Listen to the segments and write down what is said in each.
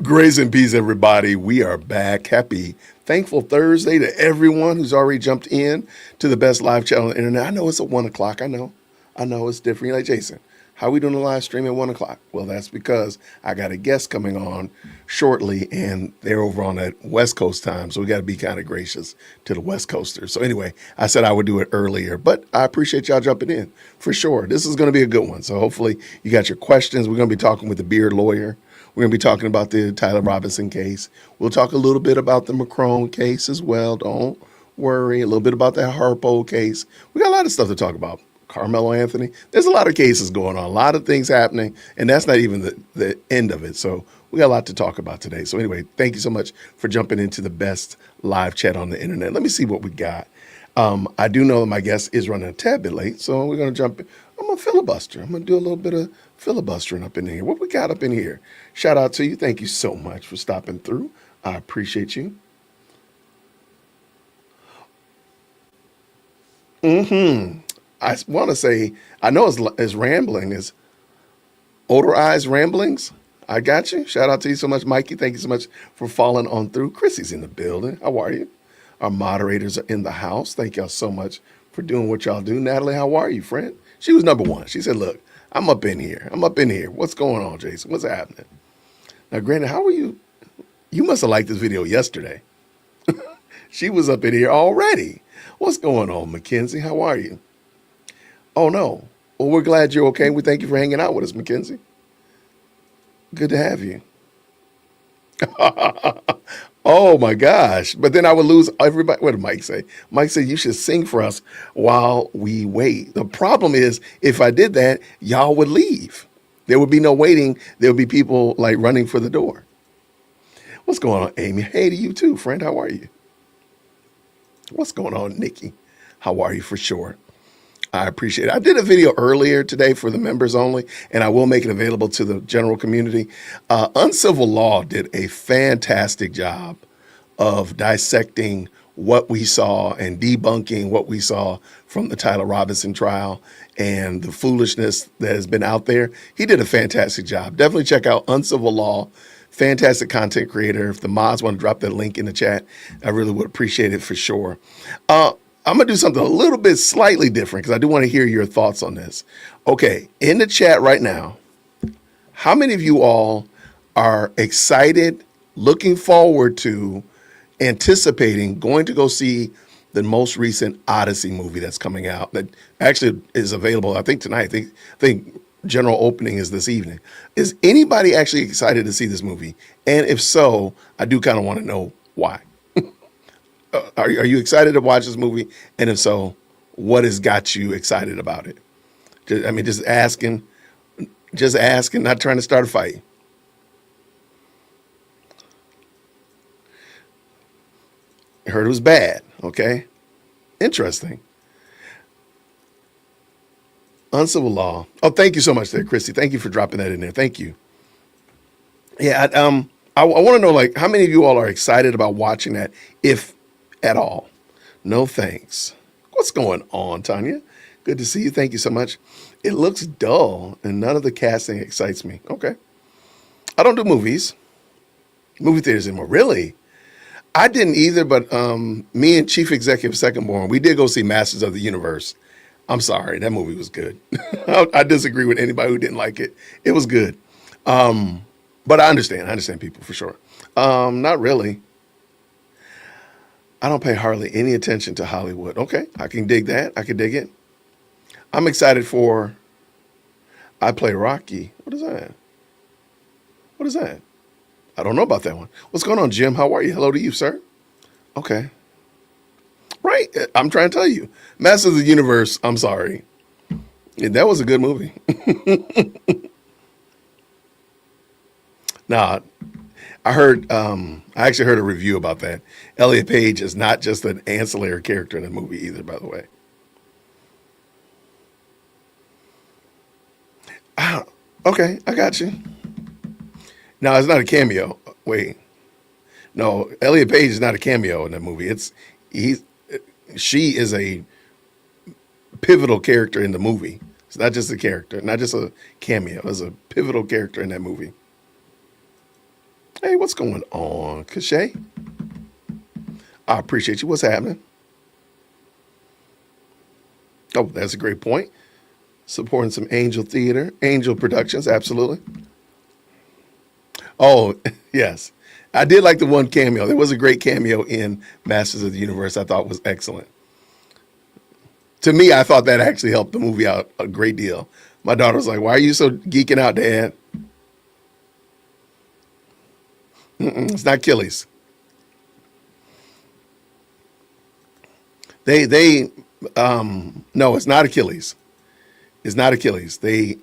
Grace and peace, everybody. We are back. Happy, thankful Thursday to everyone who's already jumped in to the best live chat on the internet. I know it's at 1 o'clock. I know it's different. You're like, Jason, how are we doing a live stream at 1 o'clock? Well, that's because I got a guest coming on shortly, and they're over on that West Coast time. So we got to be kind of gracious to the West Coasters. So anyway, I said I would do it earlier, but I appreciate y'all jumping in for sure. This is going to be a good one. So hopefully you got your questions. We're going to be talking with the Beard lawyer. We're going to be talking about the Tyler Robinson case. We'll talk a little bit about the Macron case as well. Don't worry. A little bit about that Harpo case. We got a lot of stuff to talk about. Carmelo Anthony. There's a lot of cases going on, a lot of things happening, and that's not even the end of it. So we got a lot to talk about today. So anyway, thank you so much for jumping into the best live chat on the internet. Let me see what we got. I do know that my guest is running a tad bit late, so we're going to jump in. I'm going to filibuster. I'm going to do a little bit of filibustering up in here. What we got up in here? Shout out to you. Thank you so much for stopping through. I appreciate you. I want to say, I know it's rambling, is odorized ramblings. I got you. Shout out to you so much, Mikey. Thank you so much for following on through. Chrissy's in the building. How are you? Our moderators are in the house. Thank y'all so much for doing what y'all do. Natalie, how are you, friend? She was number one. She said, look, I'm up in here. What's going on, Jason? What's happening? Now, granted, how are you? You must have liked this video yesterday. She was up in here already. What's going on, Mackenzie? How are you? Oh, no. Well, we're glad you're okay. We thank you for hanging out with us, Mackenzie. Good to have you. Oh, my gosh. But then I would lose everybody. What did Mike say? Mike said, you should sing for us while we wait. The problem is, if I did that, y'all would leave. There would be no waiting. There would be people like running for the door. What's going on, Amy? Hey to you too, friend. How are you? What's going on, Nikki? How are you for sure? I appreciate it. I did a video earlier today for the members only, and I will make it available to the general community. Uncivil Law did a fantastic job of dissecting what we saw and debunking what we saw from the Tyler Robinson trial and the foolishness that has been out there. He did a fantastic job. Definitely check out Uncivil Law. Fantastic content creator. If the mods want to drop that link in the chat, I really would appreciate it for sure. I'm going to do something a little bit slightly different because I do want to hear your thoughts on this. Okay, in the chat right now, how many of you all are excited, looking forward to, anticipating going to go see the most recent Odyssey movie that's coming out that actually is available, I think tonight. I think general opening is this evening. Is anybody actually excited to see this movie? And if so, I do kind of want to know why. Are you excited to watch this movie? And if so, what has got you excited about it? Just asking, not trying to start a fight. I heard it was bad. Okay. Interesting. Uncivil Law. Oh, thank you so much there, Christy. Thank you for dropping that in there. Thank you. Yeah. I want to know, like, how many of you all are excited about watching that, if at all? No thanks. What's going on, Tanya? Good to see you. Thank you so much. It looks dull and none of the casting excites me. Okay. I don't do movie theaters anymore. Really? I didn't either, but me and Chief Executive Secondborn, we did go see Masters of the Universe. I'm sorry, that movie was good. I disagree with anybody who didn't like it. It was good. But I understand people for sure. Not really. I don't pay hardly any attention to Hollywood. Okay, I can dig that. I can dig it. I'm excited for I Play Rocky. What is that? What is that? I don't know about that one. What's going on, Jim? How are you? Hello to you, sir. Okay. Right. I'm trying to tell you. Masters of the Universe, I'm sorry. Yeah, that was a good movie. Nah, I actually heard a review about that. Elliot Page is not just an ancillary character in the movie either, by the way. Okay, I got you. No, it's not a cameo. Wait. No, Elliot Page is not a cameo in that movie. He she is a pivotal character in the movie. It's not just a character, not just a cameo. It's a pivotal character in that movie. Hey, what's going on, Cachet? I appreciate you. What's happening? Oh, that's a great point. Supporting some Angel Theater, Angel Productions, absolutely. Oh, yes. I did like the one cameo. There was a great cameo in Masters of the Universe I thought was excellent. To me, I thought that actually helped the movie out a great deal. My daughter was like, "Why are you so geeking out, Dad?" It's not Achilles. They no, it's not Achilles. It's not Achilles. They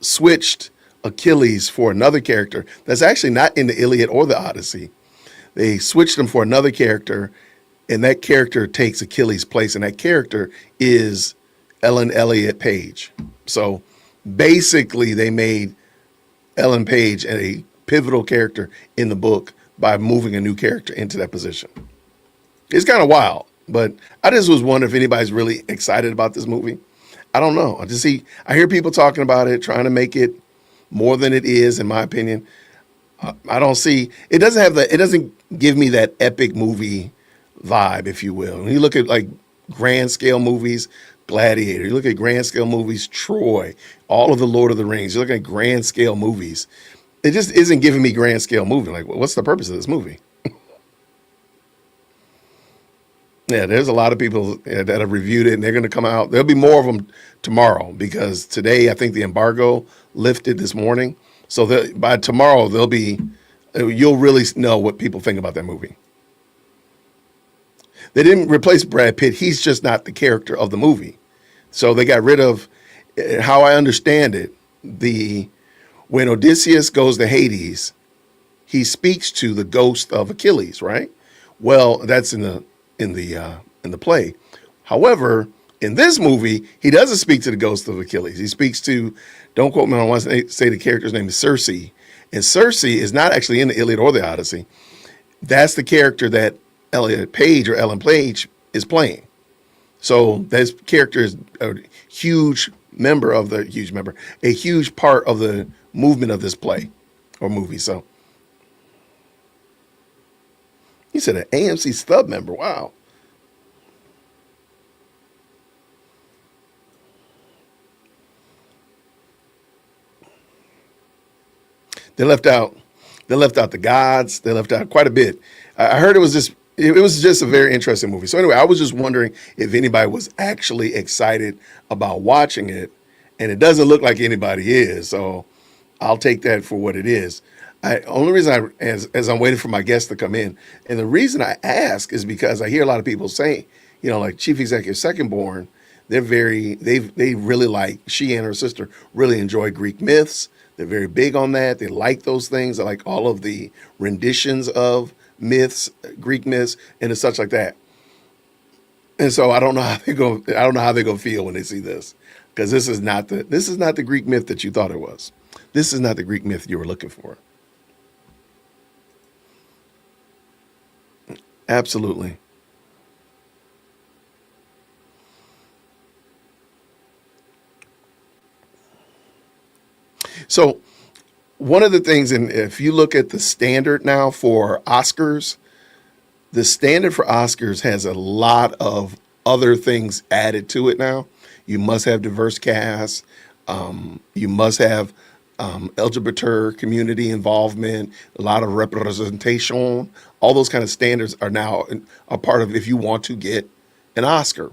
switched Achilles for another character that's actually not in the Iliad or the Odyssey. They switched him for another character, and that character takes Achilles' place, and that character is Ellen Elliott Page. So basically, they made Ellen Page a pivotal character in the book by moving a new character into that position. It's kind of wild, but I just was wondering if anybody's really excited about this movie. I don't know. I hear people talking about it, trying to make it more than it is, in my opinion. I don't see it doesn't have it doesn't give me that epic movie vibe, if you will. When you look at like grand scale movies, Gladiator, you look at grand scale movies, Troy, all of the Lord of the Rings, you're looking at grand scale movies. It just isn't giving me grand scale movie. Like, what's the purpose of this movie? Yeah, there's a lot of people that have reviewed it, and they're going to come out. There'll be more of them tomorrow because today I think the embargo lifted this morning. So by tomorrow you'll really know what people think about that movie. They didn't replace Brad Pitt. He's just not the character of the movie. So they got rid of, how I understand it, when Odysseus goes to Hades, he speaks to the ghost of Achilles, right? Well, that's in the play. However, in this movie, he doesn't speak to the ghost of Achilles. He speaks to, don't quote me, I want to say the character's name is Circe. And Circe is not actually in the Iliad or the Odyssey. That's the character that Elliot Page or Ellen Page is playing. So this character is a huge part of the movement of this play or movie. So he said an AMC stub member. Wow. They left out the gods. They left out quite a bit. I heard it was just a very interesting movie. So anyway, I was just wondering if anybody was actually excited about watching it, and it doesn't look like anybody is. So I'll take that for what it is. Only reason as I'm waiting for my guests to come in, and the reason I ask is because I hear a lot of people saying, like Chief Executive Second Born, they really like, she and her sister really enjoy Greek myths. They're very big on that. They like those things. They like all of the renditions of myths, Greek myths, and such like that. And so I don't know how they go. I don't know how they're gonna feel when they see this, because this is not the Greek myth that you thought it was. This is not the Greek myth you were looking for. Absolutely. So one of the things, and if you look at the standard now for Oscars, the standard for Oscars has a lot of other things added to it now. You must have diverse casts. You must have LGBT community involvement, a lot of representation. All those kind of standards are now a part of if you want to get an Oscar.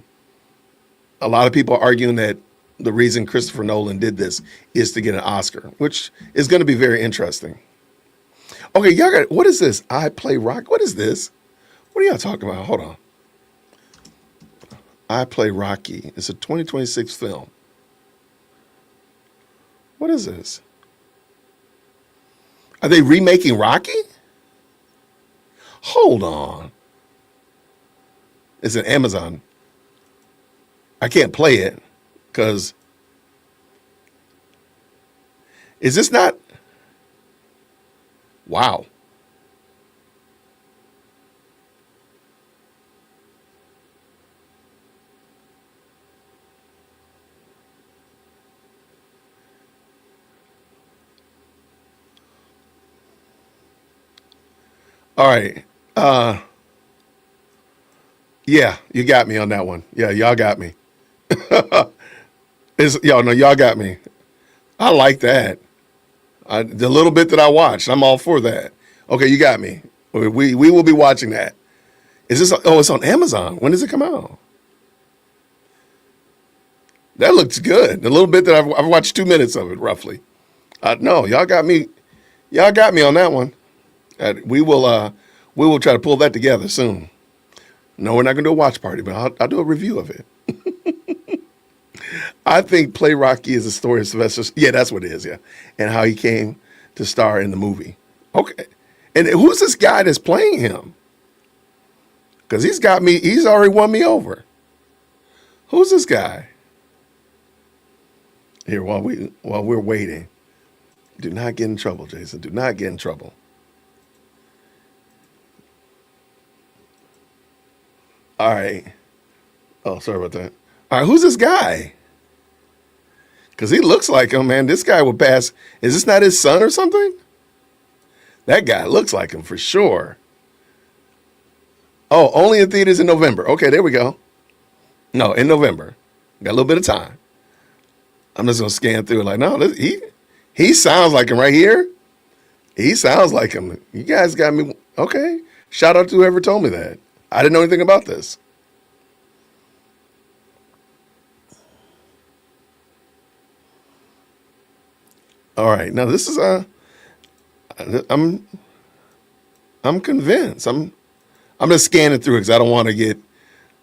A lot of people are arguing that the reason Christopher Nolan did this is to get an Oscar, which is going to be very interesting. Okay, y'all got, what is this? I Play Rock. What is this? What are y'all talking about? Hold on. I Play Rocky. It's a 2026 film. What is this? Are they remaking Rocky? Hold on. It's an Amazon. I can't play it because is this not? Wow. All right. Yeah, you got me on that one. Yeah, y'all got me. Y'all know y'all got me. I like that. The little bit that I watched, I'm all for that. Okay, you got me. We will be watching that. Is this? Oh, it's on Amazon. When does it come out? That looks good. The little bit that I've watched 2 minutes of it, roughly. No, y'all got me. Y'all got me on that one. We will. We will try to pull that together soon. No, we're not going to do a watch party, but I'll do a review of it. I think Play Rocky is a story of Sylvester. Yeah, that's what it is. Yeah, and how he came to star in the movie. Okay, and who's this guy that's playing him? Because he's got me. He's already won me over. Who's this guy? Here, while we're waiting, do not get in trouble, Jason. Do not get in trouble. All right. Oh, sorry about that. All right, who's this guy? Because he looks like him, man. This guy would pass. Is this not his son or something? That guy looks like him for sure. Oh, only in theaters in November. Okay, there we go. No, in November. Got a little bit of time. I'm just gonna scan through it like, no, he sounds like him right here. He sounds like him. You guys got me. Okay. Shout out to whoever told me that. I didn't know anything about this. All right. Now this is I'm I'm convinced. I'm just scanning through it because I don't want to get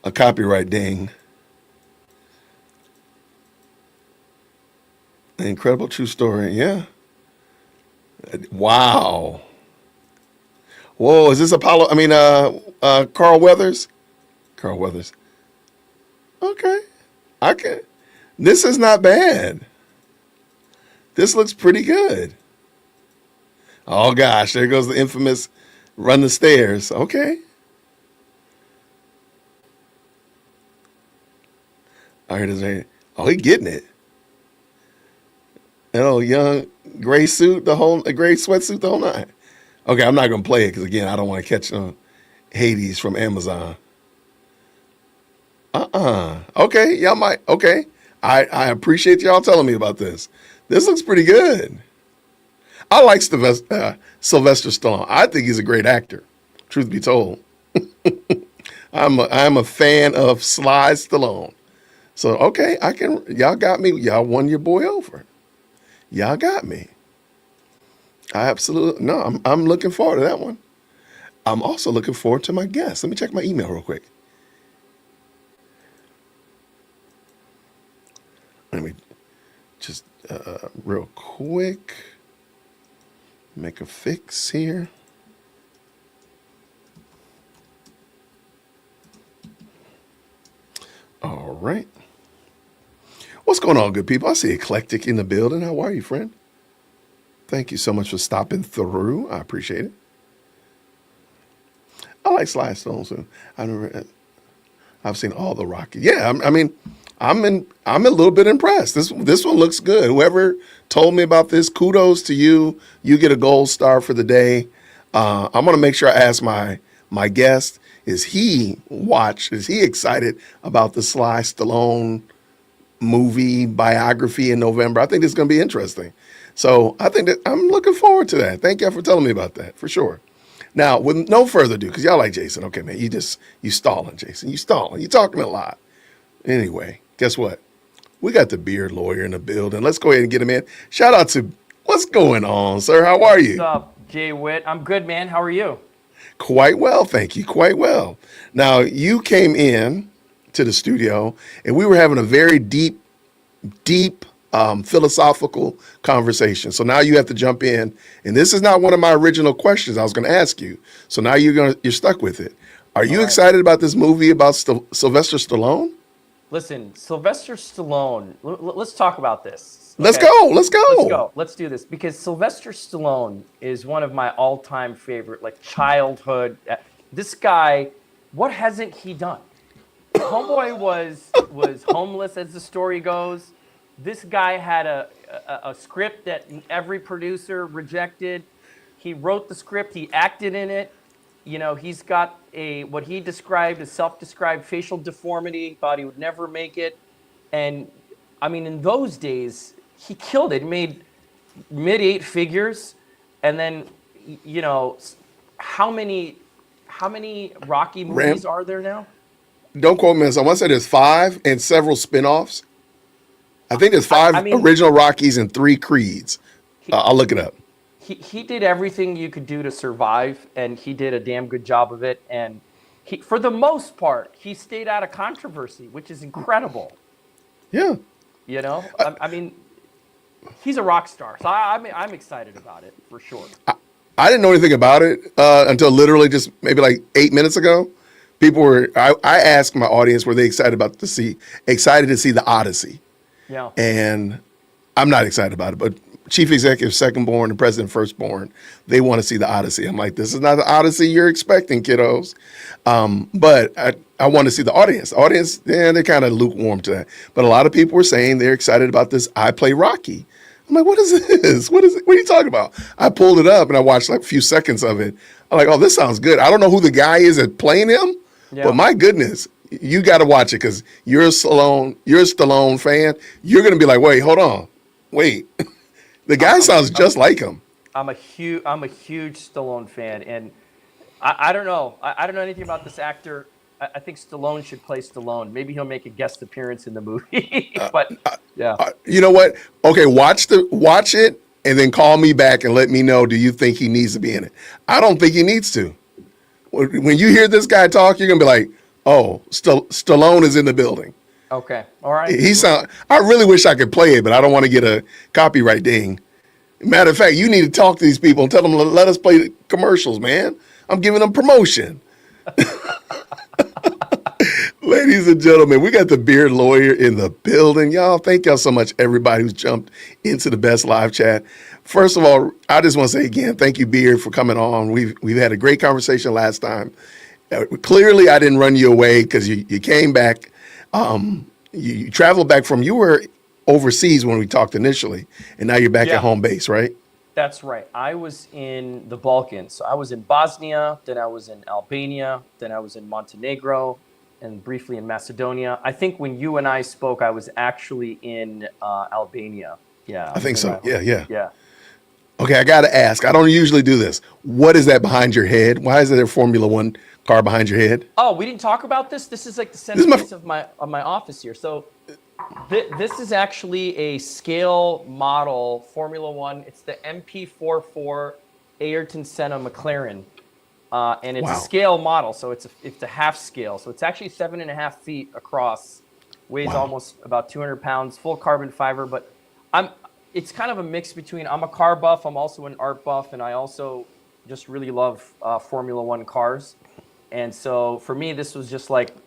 a copyright ding. An incredible true story. Yeah. Wow. Whoa, is this Apollo? I mean, Carl Weathers? Carl Weathers. Okay. I can. This is not bad. This looks pretty good. Oh gosh, there goes the infamous run the stairs. Okay. All right, is there? Oh, he getting it. Oh, young gray suit, the whole a gray sweatsuit, the whole night. Okay, I'm not gonna play it because again, I don't want to catch Hades from Amazon. Okay, y'all might. Okay, I appreciate y'all telling me about this. This looks pretty good. I like Sylvester Stallone. I think he's a great actor. Truth be told, I'm a fan of Sly Stallone. So okay, I can. Y'all got me. Y'all won your boy over. Y'all got me. I absolutely no. I'm looking forward to that one. I'm also looking forward to my guest. Let me check my email real quick. Let me just real quick make a fix here. All right. What's going on, good people? I see Eclectic in the building. How are you, friend? Thank you so much for stopping through. I appreciate it. I like Sly Stone. So I've seen all the Rocky. Yeah, I mean, I'm a little bit impressed. This one looks good. Whoever told me about this, kudos to you. You get a gold star for the day. I'm gonna make sure I ask my guest. Is he excited about the Sly Stallone movie biography in November? I think it's gonna be interesting. So I think that I'm looking forward to that. Thank y'all for telling me about that for sure. Now, with no further ado, because y'all like Jason. Okay, man, you stalling, Jason. You stalling. You talking a lot. Anyway, guess what? We got the beard lawyer in the building. Let's go ahead and get him in. Shout out to what's going on, sir? How are What's you? up, Jay Witt? I'm good, man. How are you? Quite well, thank you. Quite well. Now, you came in to the studio, and we were having a very deep philosophical conversation. So now you have to jump in, and this is not one of my original questions I was going to ask you. So now you're stuck with it. Are All you right. excited about this movie about Sylvester Stallone? Listen, Sylvester Stallone. Let's talk about this, Let's okay? go. Let's Let's go. go. Let's do this because Sylvester Stallone is one of my all-time favorite, like childhood. This guy, what hasn't he done? Homeboy was homeless, as the story goes. This guy had a script that every producer rejected. He wrote the script. He acted in it. he's got a what he described as self-described facial deformity. Thought he would never make it, and I mean, in those days, he killed it. He made mid eight figures, and then you know, how many Rocky Ram, movies are there now? don't quote me on this. I want to say there's 5 and several spin-offs. I think there's I, 5 I mean, original Rockies and 3 Creeds. he, I'll look it up. he did everything you could do to survive, and he did a damn good job of it. And he, for the most part, he stayed out of controversy, which is incredible. Yeah. I mean, he's a rock star, so I'm excited about it for sure. I didn't know anything about it until literally just maybe like 8 minutes ago. People were. I asked my audience, were they excited to see the Odyssey? Yeah. And I'm not excited about it. But Chief Executive Secondborn and President Firstborn, they want to see the Odyssey. I'm like, this is not the Odyssey you're expecting, kiddos. But I want to see the audience. The audience, yeah, they're kind of lukewarm to that. But a lot of people were saying they're excited about this I Play Rocky. I'm like, what is this? What is it? What are you talking about? I pulled it up and I watched like a few seconds of it. I'm like, oh, this sounds good. I don't know who the guy is that playing him, but Yeah. my goodness, you got to watch it because you're a Stallone fan. You're going to be like, wait, hold on. Wait. The guy sounds just like him. I'm a huge Stallone fan, and I don't know. I don't know anything about this actor. I think Stallone should play Stallone. Maybe he'll make a guest appearance in the movie. But yeah, You know what? Okay, watch it and then call me back and let me know, do you think he needs to be in it? I don't think he needs to. When you hear this guy talk, you're going to be like, oh, Stallone is in the building. okay, all right. I really wish I could play it, but I don't want to get a copyright ding. Matter of fact, you need to talk to these people and tell them, let us play the commercials, man. I'm giving them promotion. Ladies and gentlemen, we got the Beard Lawyer in the building. Y'all, thank y'all so much, everybody who's jumped into the best live chat. First of all, I just want to say again, thank you, Beard, for coming on. We've had a great conversation last time. Clearly, I didn't run you away because you came back. You traveled back you were overseas when we talked initially, and now you're back at Yeah, home base, right? that's right. I was in the Balkans. So I was in Bosnia, then I was in Albania, then I was in Montenegro, and briefly in Macedonia. I think when you and I spoke, I was actually in Albania. Yeah, I I was think in so. Yeah, yeah. yeah. Okay, I got to ask. I don't usually do this. What is that behind your head? Why is there a Formula One car behind your head? Oh, we didn't talk about this. This is like the This is my. centerpiece of my office here. So this is actually a scale model Formula One. It's the MP44 Ayrton Senna McLaren, and it's a Wow, scale model. So it's a half scale. So it's actually 7.5 feet across, weighs wow. almost about 200 pounds, full carbon fiber. But I'm it's kind of a mix between I'm a car buff, I'm also an art buff, and I also just really love Formula One cars. And so for me, this was just like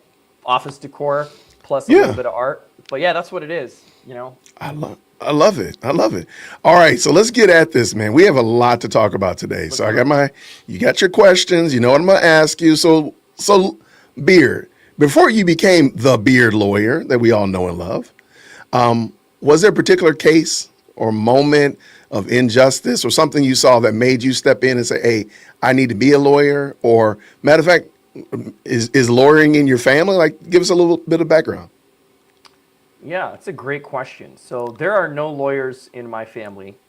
office decor plus a little Yeah, bit of art. But yeah, that's what it is. I love it. I love it. All right, so let's get at this, man. We have a lot to talk about today. So Let's do it. you got your questions. You know what I'm gonna ask you. So, Beard, before you became the Beard Lawyer that we all know and love, was there a particular case or moment of injustice or something you saw that made you step in and say, "Hey, I need to be a lawyer"? Or matter of fact, is lawyering in your family? Like, give us a little bit of background. Yeah, it's a great question. So there are no lawyers in my family.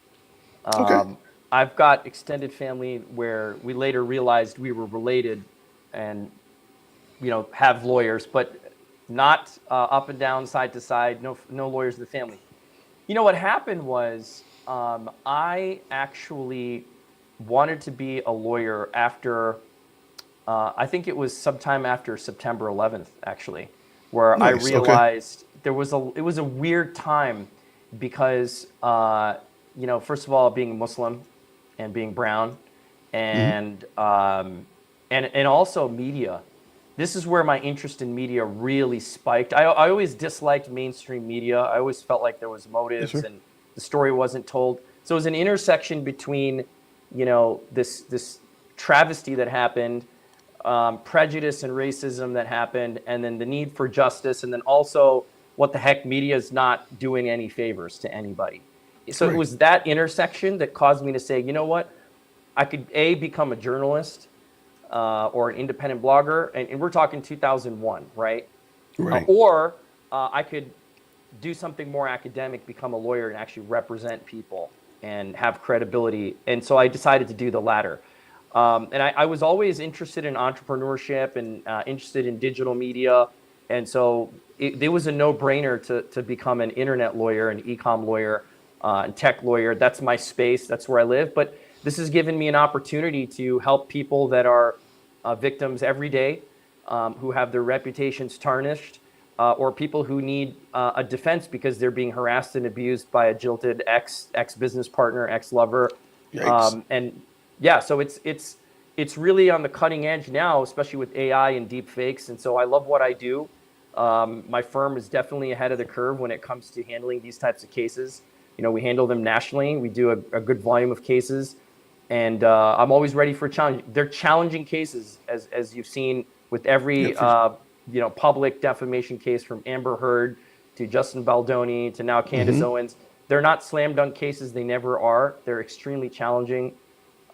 Okay. Um, I've got extended family where we later realized we were related and have lawyers, but not up and down, side to side. No lawyers in the family. What happened was I actually wanted to be a lawyer after I think it was sometime after September 11th, actually, where I Nice. Okay. realized it was a weird time because first of all, being Muslim and being brown, Hmm. and also media. This is where my interest in media really spiked. I always disliked mainstream media. I always felt like there was Yes, motives sir. and the story wasn't told. So it was an intersection between, this travesty that happened, prejudice and racism that happened, and then the need for justice, and then also what the heck, media is not doing any favors to anybody. So it Right. was that intersection that caused me to say, you know what, I could become a journalist, or an independent blogger, and we're talking 2001, right? Right. Or I could do something more academic, become a lawyer, and actually represent people and have credibility. And so I decided to do the latter. And I was always interested in entrepreneurship and interested in digital media. And so it was a no-brainer to become an internet lawyer, an e-com lawyer, and tech lawyer. That's my space. That's where I live. But this has given me an opportunity to help people that are victims every day, who have their reputations tarnished, or people who need a defense because they're being harassed and abused by a jilted ex business partner, ex lover, Yikes. and yeah, so it's really on the cutting edge now, especially with AI and deep fakes. And so I love what I do. My firm is definitely ahead of the curve when it comes to handling these types of cases. You know, we handle them nationally. We do a good volume of cases, and I'm always ready for a challenge. They're challenging cases, as you've seen with every public defamation case, from Amber Heard to Justin Baldoni to now Candace Owens. They're not slam dunk cases. They never are. They're extremely challenging.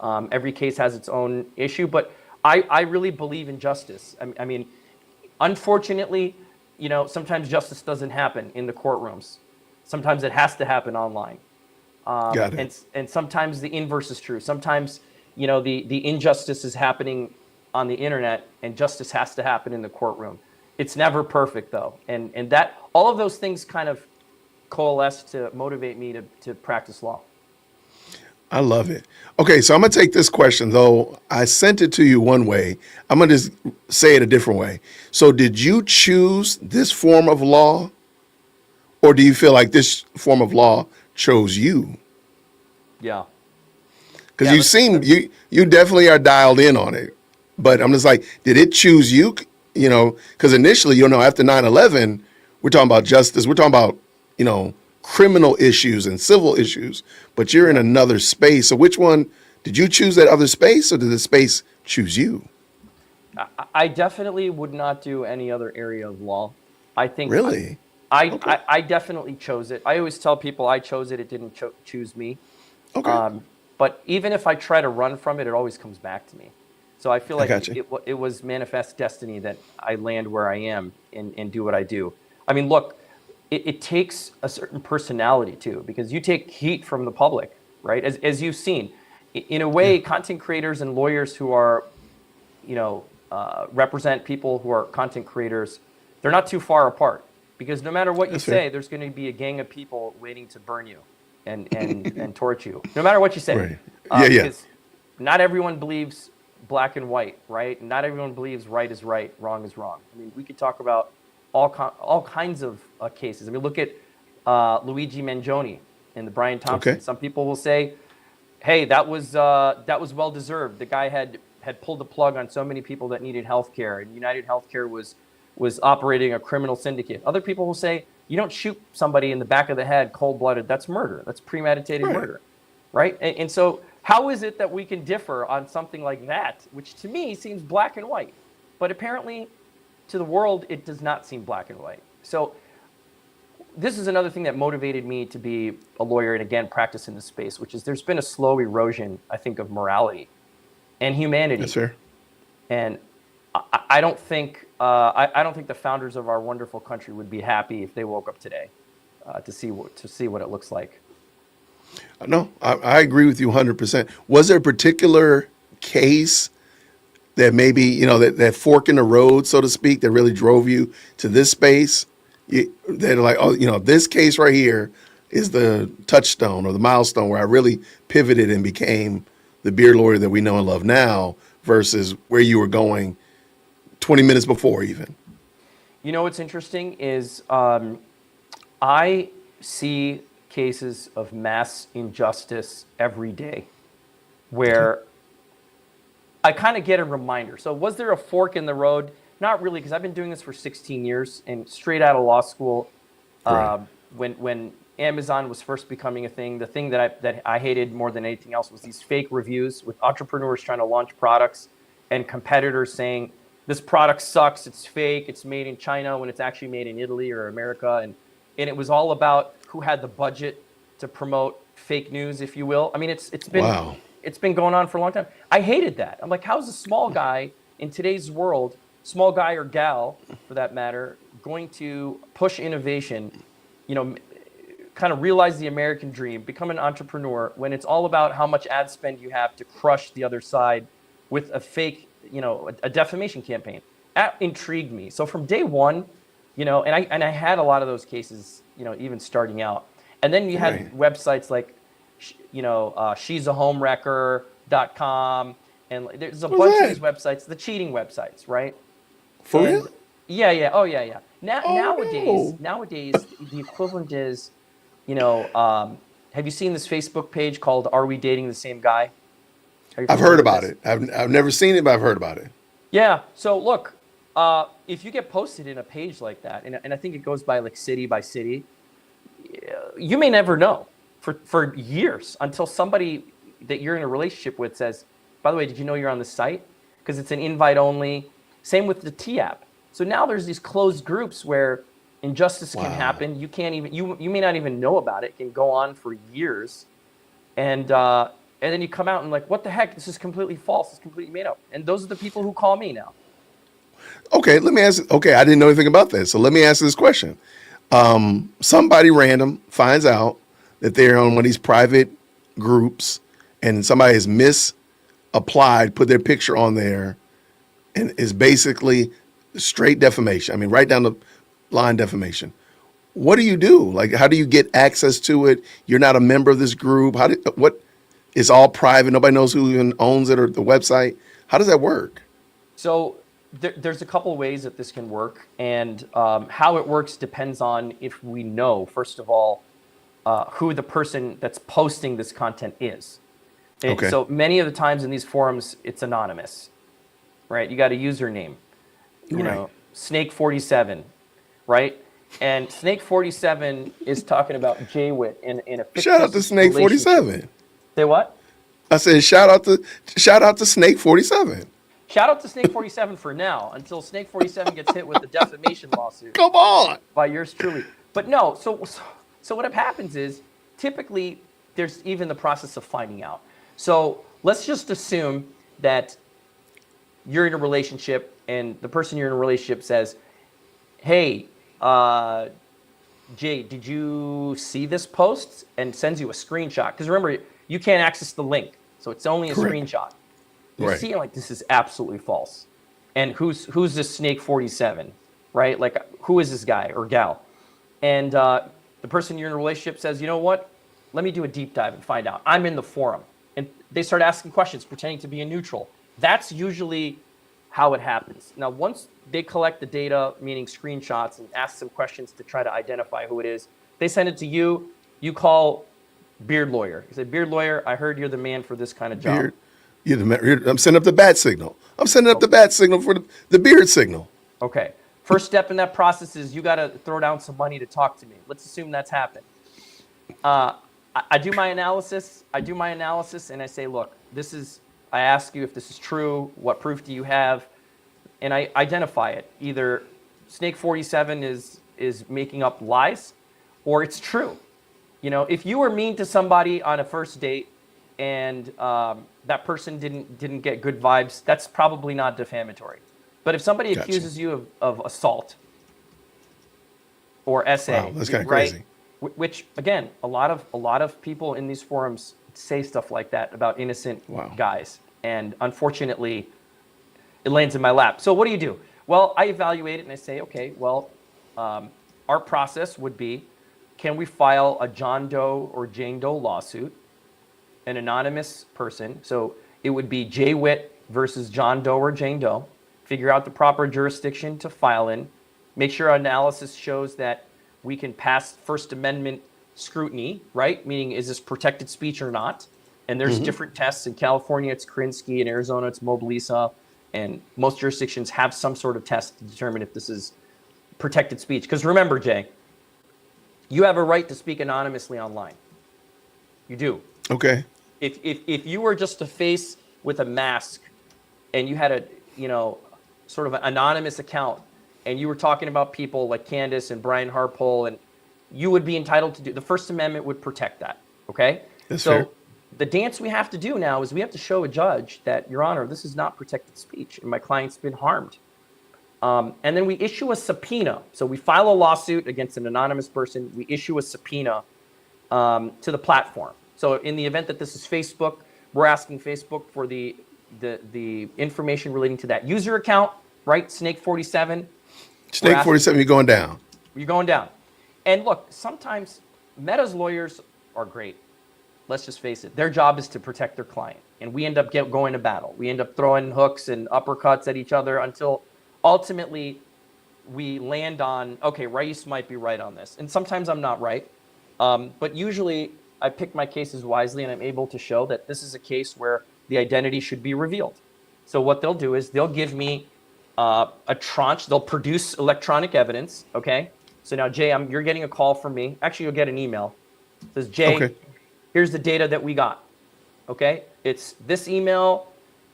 Every case has its own issue, but I really believe in justice. I mean, unfortunately, sometimes justice doesn't happen in the courtrooms. Sometimes it has to happen online. Got it. And sometimes the inverse is true. Sometimes, the injustice is happening on the internet, and justice has to happen in the courtroom. It's never perfect, though. And that all of those things kind of coalesce to motivate me to practice law. I love it. Okay, so I'm going to take this question, though I sent it to you one way. I'm going to just say it a different way. So did you choose this form of law, or do you feel like this form of law chose you? Yeah. Because Yeah, you seem, you definitely are dialed in on it. But I'm just like, did it choose you? Because initially, after 9/11, we're talking about justice. We're talking about, criminal issues and civil issues, but you're in another space. So which one, did you choose that other space, or did the space choose you? I definitely would not do any other area of law. I think Really? I, Okay. I definitely chose it. I always tell people I chose it. It didn't choose me. Okay. But even if I try to run from it, it always comes back to me. So I feel I like got you. it was manifest destiny that I land where I am and do what I do. I mean, look, it takes a certain personality too, because you take heat from the public, right? As you've seen, in a Yeah. way, content creators and lawyers who are, represent people who are content creators, they're not too far apart, because no matter what you That's fair. say, there's going to be a gang of people waiting to burn you and torch you, no matter what you say. Right. Yeah. Because not everyone believes black and white, right? Not everyone believes right is right, wrong is wrong. I mean, we could talk about all kinds of cases. I mean, look at Luigi Mangione and the Brian Thompson. Okay. Some people will say, "Hey, that was well deserved. The guy had pulled the plug on so many people that needed health care, and United Healthcare was operating a criminal syndicate." Other people will say, "You don't shoot somebody in the back of the head cold-blooded. That's murder. That's premeditated Right. murder." Right? And so how is it that we can differ on something like that, which to me seems black and white, but apparently to the world, it does not seem black and white. So this is another thing that motivated me to be a lawyer and, again, practice in this space, which is there's been a slow erosion, I think, of morality and humanity. That's fair. And I don't think I don't think the founders of our wonderful country would be happy if they woke up today to see what it looks like. No, I agree with you 100%. Was there a particular case that maybe, that fork in the road, so to speak, that really drove you to this space? They're like, oh, this case right here is the touchstone or the milestone where I really pivoted and became the beard lawyer that we know and love now, versus where you were going 20 minutes before even. What's interesting is I see cases of mass injustice every day where I kind of get a reminder. So was there a fork in the road? Not really, because I've been doing this for 16 years and straight out of law school. Right. When Amazon was first becoming a thing, the thing that I hated more than anything else was these fake reviews with entrepreneurs trying to launch products and competitors saying, this product sucks, it's fake, it's made in China when it's actually made in Italy or America. And it was all about who had the budget to promote fake news, if you will. I mean, it's been Wow. it's been going on for a long time. I hated that. I'm like, how's a small guy in today's world, small guy or gal for that matter, going to push innovation, kind of realize the American dream, become an entrepreneur when it's all about how much ad spend you have to crush the other side with a fake, a defamation campaign. That intrigued me. So from day one, and I had a lot of those cases, even starting out. And then you had websites like, she's a homewrecker.com. And there's a bunch of these websites, the cheating websites, right? For real? Yeah. Oh, yeah. Nowadays, the equivalent is, have you seen this Facebook page called "Are We Dating the Same Guy"? I've heard about it. I've never seen it, but I've heard about it. Yeah. So look, if you get posted in a page like that, and I think it goes by like city by city, you may never know for years until somebody that you're in a relationship with says, by the way, did you know you're on the site? Because it's an invite only. Same with the T app. So now there's these closed groups where injustice can happen. You can't even you may not even know about it. It can go on for years, and then you come out and like, what the heck? This is completely false. It's completely made up. And those are the people who call me now. Okay, let me ask. Okay, I didn't know anything about that, so let me ask this question. Somebody random finds out that they're on one of these private groups, and somebody has misapplied, put their picture on there, and is basically straight defamation. I mean, right down the line defamation. What do you do? Like, how do you get access to it? You're not a member of this group. What? It's all private. Nobody knows who even owns it or the website. How does that work? So there's a couple of ways that this can work, and how it works depends on if we know, first of all, who the person that's posting this content is. Okay. So many of the times in these forums, it's anonymous, right? You got a username, Snake47, right? And Snake47 is talking about Jay-Wit in a fictitious Shout out to Snake47. Say what? I said shout out to Snake47. Shout out to Snake47 for now, until Snake47 gets hit with the defamation lawsuit. Come on. By yours truly. But no, so what happens is, typically, there's even the process of finding out. So let's just assume that you're in a relationship and the person you're in a relationship says, hey, Jay, did you see this post? And sends you a screenshot. Because remember, you can't access the link. So it's only a screenshot. You see it like, this is absolutely false. And who's this Snake47, right? Like, who is this guy or gal? And the person you're in a relationship says, you know what? Let me do a deep dive and find out. I'm in the forum. And they start asking questions, pretending to be a neutral. That's usually how it happens. Now, once they collect the data, meaning screenshots, and ask some questions to try to identify who it is, they send it to you. You call Beard Lawyer. You say, Beard Lawyer, I heard you're the man for this kind of job. I'm sending up the bat signal. I'm sending up the bat signal for the beard signal. Okay. First step in that process is you got to throw down some money to talk to me. Let's assume that's happened. I do my analysis. And I say, look, I ask you if this is true. What proof do you have? And I identify it. Either Snake47 is making up lies, or it's true. If you were mean to somebody on a first date and that person didn't get good vibes, that's probably not defamatory. But if somebody accuses you of assault or SA, wow, that's kind of right? crazy. Which again, a lot of people in these forums say stuff like that about innocent guys, and unfortunately, it lands in my lap. So what do you do? Well, I evaluate it and I say, okay, well, our process would be, can we file a John Doe or Jane Doe lawsuit? An anonymous person. So it would be Jay-Wit versus John Doe or Jane Doe. Figure out the proper jurisdiction to file in. Make sure our analysis shows that we can pass First Amendment scrutiny, right? Meaning, is this protected speech or not? And there's different tests. In California, it's Krinsky. In Arizona, it's Moblisa. And most jurisdictions have some sort of test to determine if this is protected speech. Because remember, Jay, you have a right to speak anonymously online. You do. Okay. If you were just a face with a mask and you had a, sort of an anonymous account and you were talking about people like Candace and Brian Harpole, and you would be entitled to the First Amendment would protect that. Okay. That's so fair. the dance we have to do now is we have to show a judge that, Your Honor, this is not protected speech and my client's been harmed. And then we issue a subpoena. So we file a lawsuit against an anonymous person. We issue a subpoena to the platform. So in the event that this is Facebook, we're asking Facebook for the information relating to that user account, right? Snake 47. Snake 47, you're going down. You're going down. And look, sometimes Meta's lawyers are great. Let's just face it. Their job is to protect their client. And we end up going to battle. We end up throwing hooks and uppercuts at each other until ultimately we land on, okay, Rais might be right on this. And sometimes I'm not right. But usually I pick my cases wisely and I'm able to show that this is a case where the identity should be revealed. So what they'll do is they'll give me a tranche. They'll produce electronic evidence, okay? So now, Jay, you're getting a call from me. Actually, you'll get an email. It says, Jay, Okay. here's the data that we got, okay? It's this email,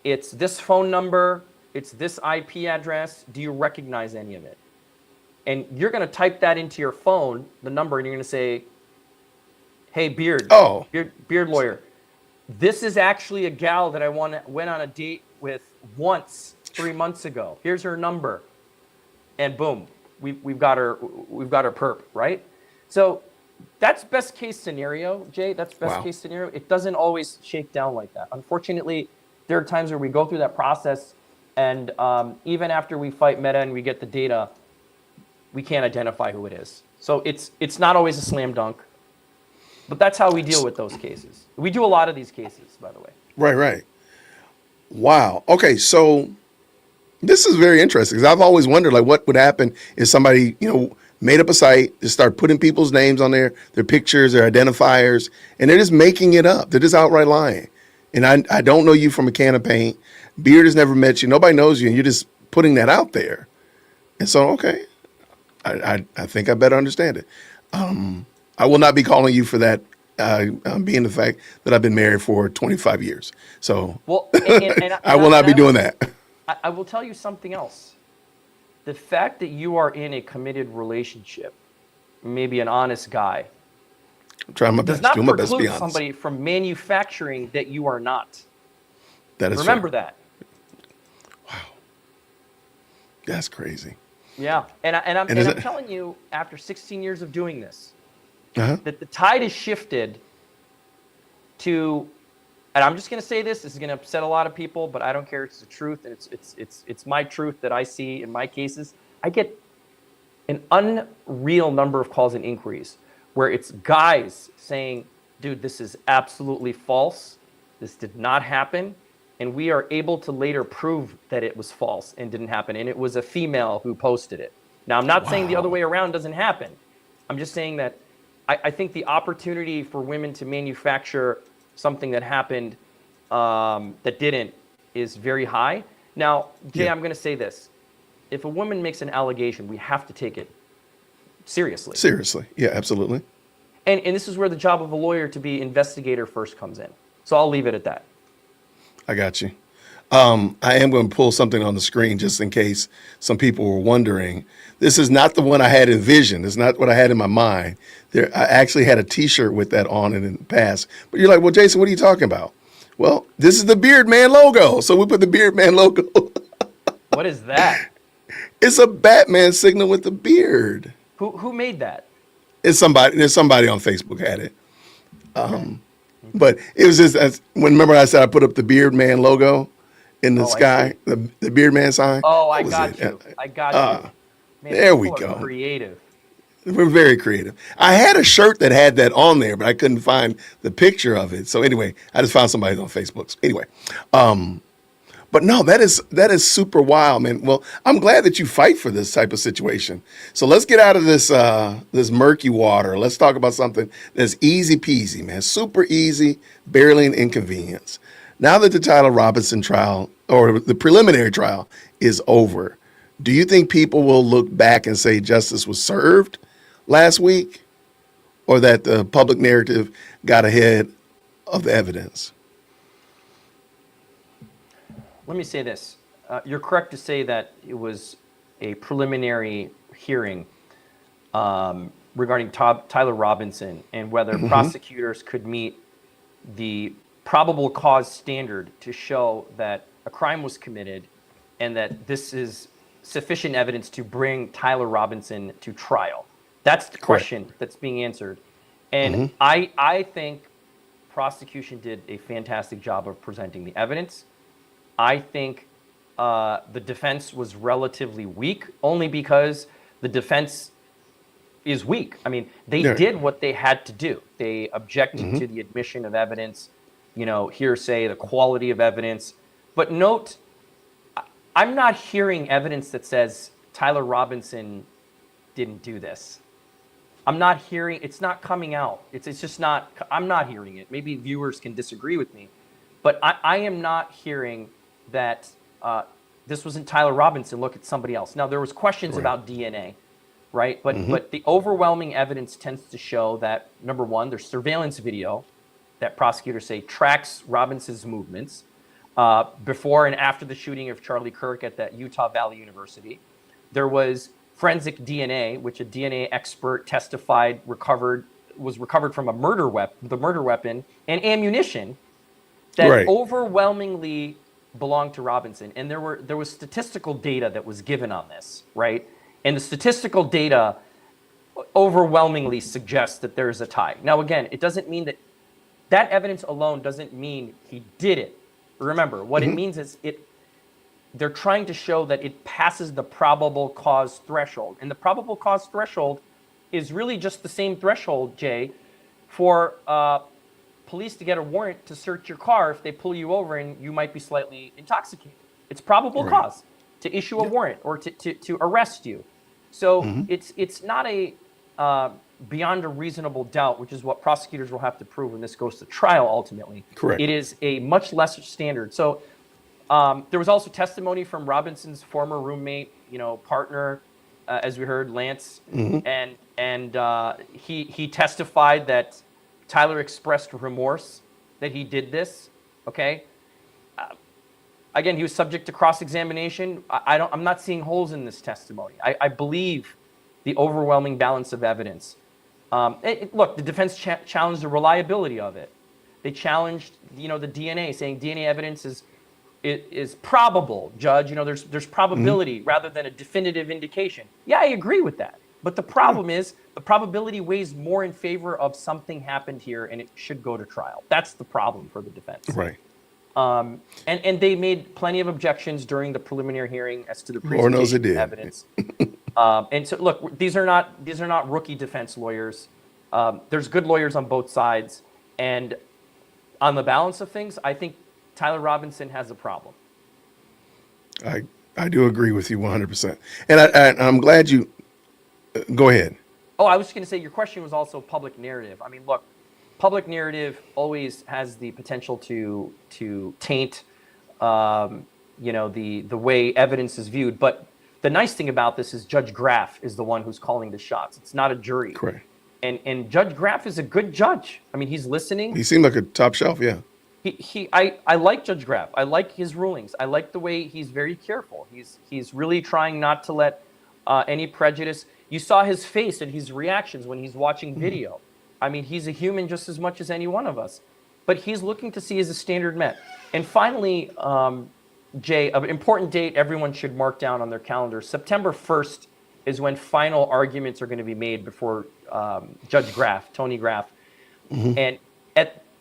it's this phone number, it's this IP address. Do you recognize any of it? And you're going to type that into your phone, the number, and you're going to say, hey, Beard lawyer, this is actually a gal that I went on a date with once 3 months ago. Here's her number. And boom, we've got her perp, right? So that's best case scenario, Jay. That's best case scenario. It doesn't always shake down like that. Unfortunately, there are times where we go through that process, and even after we fight Meta and we get the data, we can't identify who it is. So it's not always a slam dunk, but that's how we deal with those cases. We do a lot of these cases, by the way. Right. Wow. Okay, so this is very interesting because I've always wondered, like, what would happen if somebody, made up a site, just start putting people's names on there, their pictures, their identifiers, and they're just making it up. They're just outright lying. And I don't know you from a can of paint. Beard has never met you. Nobody knows you, and you're just putting that out there. And so, okay, I think I better understand it. I will not be calling you for that, being the fact that I've been married for 25 years. So I will not be doing that. I will tell you something else. The fact that you are in a committed relationship, maybe an honest guy, I'm trying my best. does not Doing my best to be preclude honest. somebody from manufacturing that you are not. That is Remember fair. that. That's crazy. Yeah, and I'm telling you, after 16 years of doing this, that the tide has shifted to, and I'm just going to say this is going to upset a lot of people, but I don't care. It's the truth, and it's my truth that I see in my cases. I get an unreal number of calls and inquiries where it's guys saying, dude, this is absolutely false. This did not happen. And we are able to later prove that it was false and didn't happen. And it was a female who posted it. Now, I'm not saying the other way around doesn't happen. I'm just saying that I think the opportunity for women to manufacture something that happened that didn't is very high. Now, Jay, I'm going to say this. If a woman makes an allegation, we have to take it seriously. Seriously. Yeah, absolutely. And this is where the job of a lawyer to be investigator first comes in. So I'll leave it at that. I got you. I am going to pull something on the screen just in case some people were wondering. This is not the one I had envisioned. It's not what I had in my mind. I actually had a T-shirt with that on it in the past. But you're like, well, Jason, what are you talking about? Well, this is the Beard Man logo. So we put the Beard Man logo. What is that? It's a Batman signal with the beard. Who made that? There's somebody on Facebook had it. But it was just, remember I said I put up the Beard Man logo in the sky, the Beard Man sign? Oh, I got you. I got you. Man, there we people are go. Creative. We're very creative. I had a shirt that had that on there, but I couldn't find the picture of it. So anyway, I just found somebody on Facebook. So anyway, but no, that is super wild, man. Well, I'm glad that you fight for this type of situation. So let's get out of this this murky water. Let's talk about something that's easy peasy, man. Super easy, barely an inconvenience. Now that the Tyler Robinson trial or the preliminary trial is over, do you think people will look back and say justice was served last week, or that the public narrative got ahead of the evidence? Let me say this. You're correct to say that it was a preliminary hearing regarding Tyler Robinson and whether prosecutors could meet the probable cause standard to show that a crime was committed and that this is sufficient evidence to bring Tyler Robinson to trial. That's the Correct. question that's being answered. And I think prosecution did a fantastic job of presenting the evidence. I think the defense was relatively weak, only because the defense is weak. I mean, they Yeah. did what they had to do. They objected to the admission of evidence, hearsay, the quality of evidence. But note, I'm not hearing evidence that says Tyler Robinson didn't do this. I'm not hearing, it's not coming out. It's just not, I'm not hearing it. Maybe viewers can disagree with me, but I am not hearing that this wasn't Tyler Robinson, look at somebody else. Now, there was questions about DNA, right? But the overwhelming evidence tends to show that, number one, there's surveillance video that prosecutors say tracks Robinson's movements before and after the shooting of Charlie Kirk at that Utah Valley University. There was forensic DNA, which a DNA expert testified was recovered from the murder weapon and ammunition that overwhelmingly belonged to Robinson. And there was statistical data that was given on this, right? And the statistical data overwhelmingly suggests that there's a tie. Now, again, it doesn't mean that evidence alone doesn't mean he did it. Remember, what it means is they're trying to show that it passes the probable cause threshold. And the probable cause threshold is really just the same threshold, Jay, for police to get a warrant to search your car if they pull you over and you might be slightly intoxicated. It's probable cause to issue a warrant or to arrest you. So it's not a beyond a reasonable doubt, which is what prosecutors will have to prove when this goes to trial ultimately. Correct. It is a much lesser standard. So there was also testimony from Robinson's former roommate, partner, as we heard, Lance, and he testified that Tyler expressed remorse that he did this. Okay. Again, he was subject to cross-examination. I'm not seeing holes in this testimony. I believe the overwhelming balance of evidence. Look, the defense challenged the reliability of it. They challenged, the DNA, saying DNA evidence is probable, Judge. There's probability rather than a definitive indication. Yeah, I agree with that. But the problem is the probability weighs more in favor of something happened here and it should go to trial. That's the problem for the defense. Right. And they made plenty of objections during the preliminary hearing as to the Lord knows they presentation did. of evidence. And so, look, these are not rookie defense lawyers. There's good lawyers on both sides, and on the balance of things, I think Tyler Robinson has a problem. I do agree with you 100%. And I'm glad you go ahead. Oh, I was just going to say your question was also public narrative. I mean, look, public narrative always has the potential to taint, the way evidence is viewed. But the nice thing about this is Judge Graff is the one who's calling the shots. It's not a jury. Correct. And Judge Graff is a good judge. I mean, he's listening. He seemed like a top shelf, yeah. I like Judge Graff. I like his rulings. I like the way he's very careful. He's really trying not to let any prejudice. You saw his face and his reactions when he's watching video. I mean, he's a human just as much as any one of us. But he's looking to see is a standard met. And finally, Jay, an important date everyone should mark down on their calendar. September 1st is when final arguments are going to be made before Judge Graff, Tony Graff. And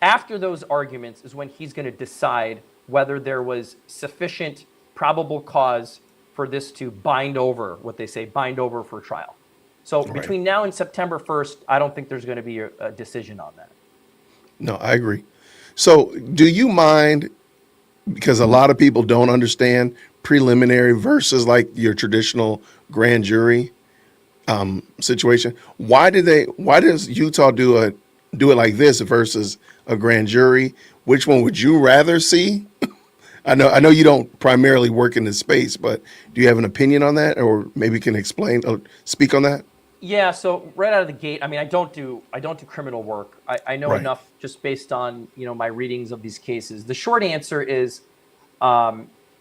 after those arguments is when he's going to decide whether there was sufficient probable cause for this to bind over, what they say, bind over for trial. So between now and September 1st, I don't think there's going to be a decision on that. No, I agree. So do you mind, because a lot of people don't understand preliminary versus like your traditional grand jury situation. Why does Utah do it like this versus a grand jury? Which one would you rather see? I know you don't primarily work in this space, but do you have an opinion on that, or maybe can explain or speak on that? Yeah, so right out of the gate, I mean, I don't do criminal work. I know enough just based on my readings of these cases. The short answer is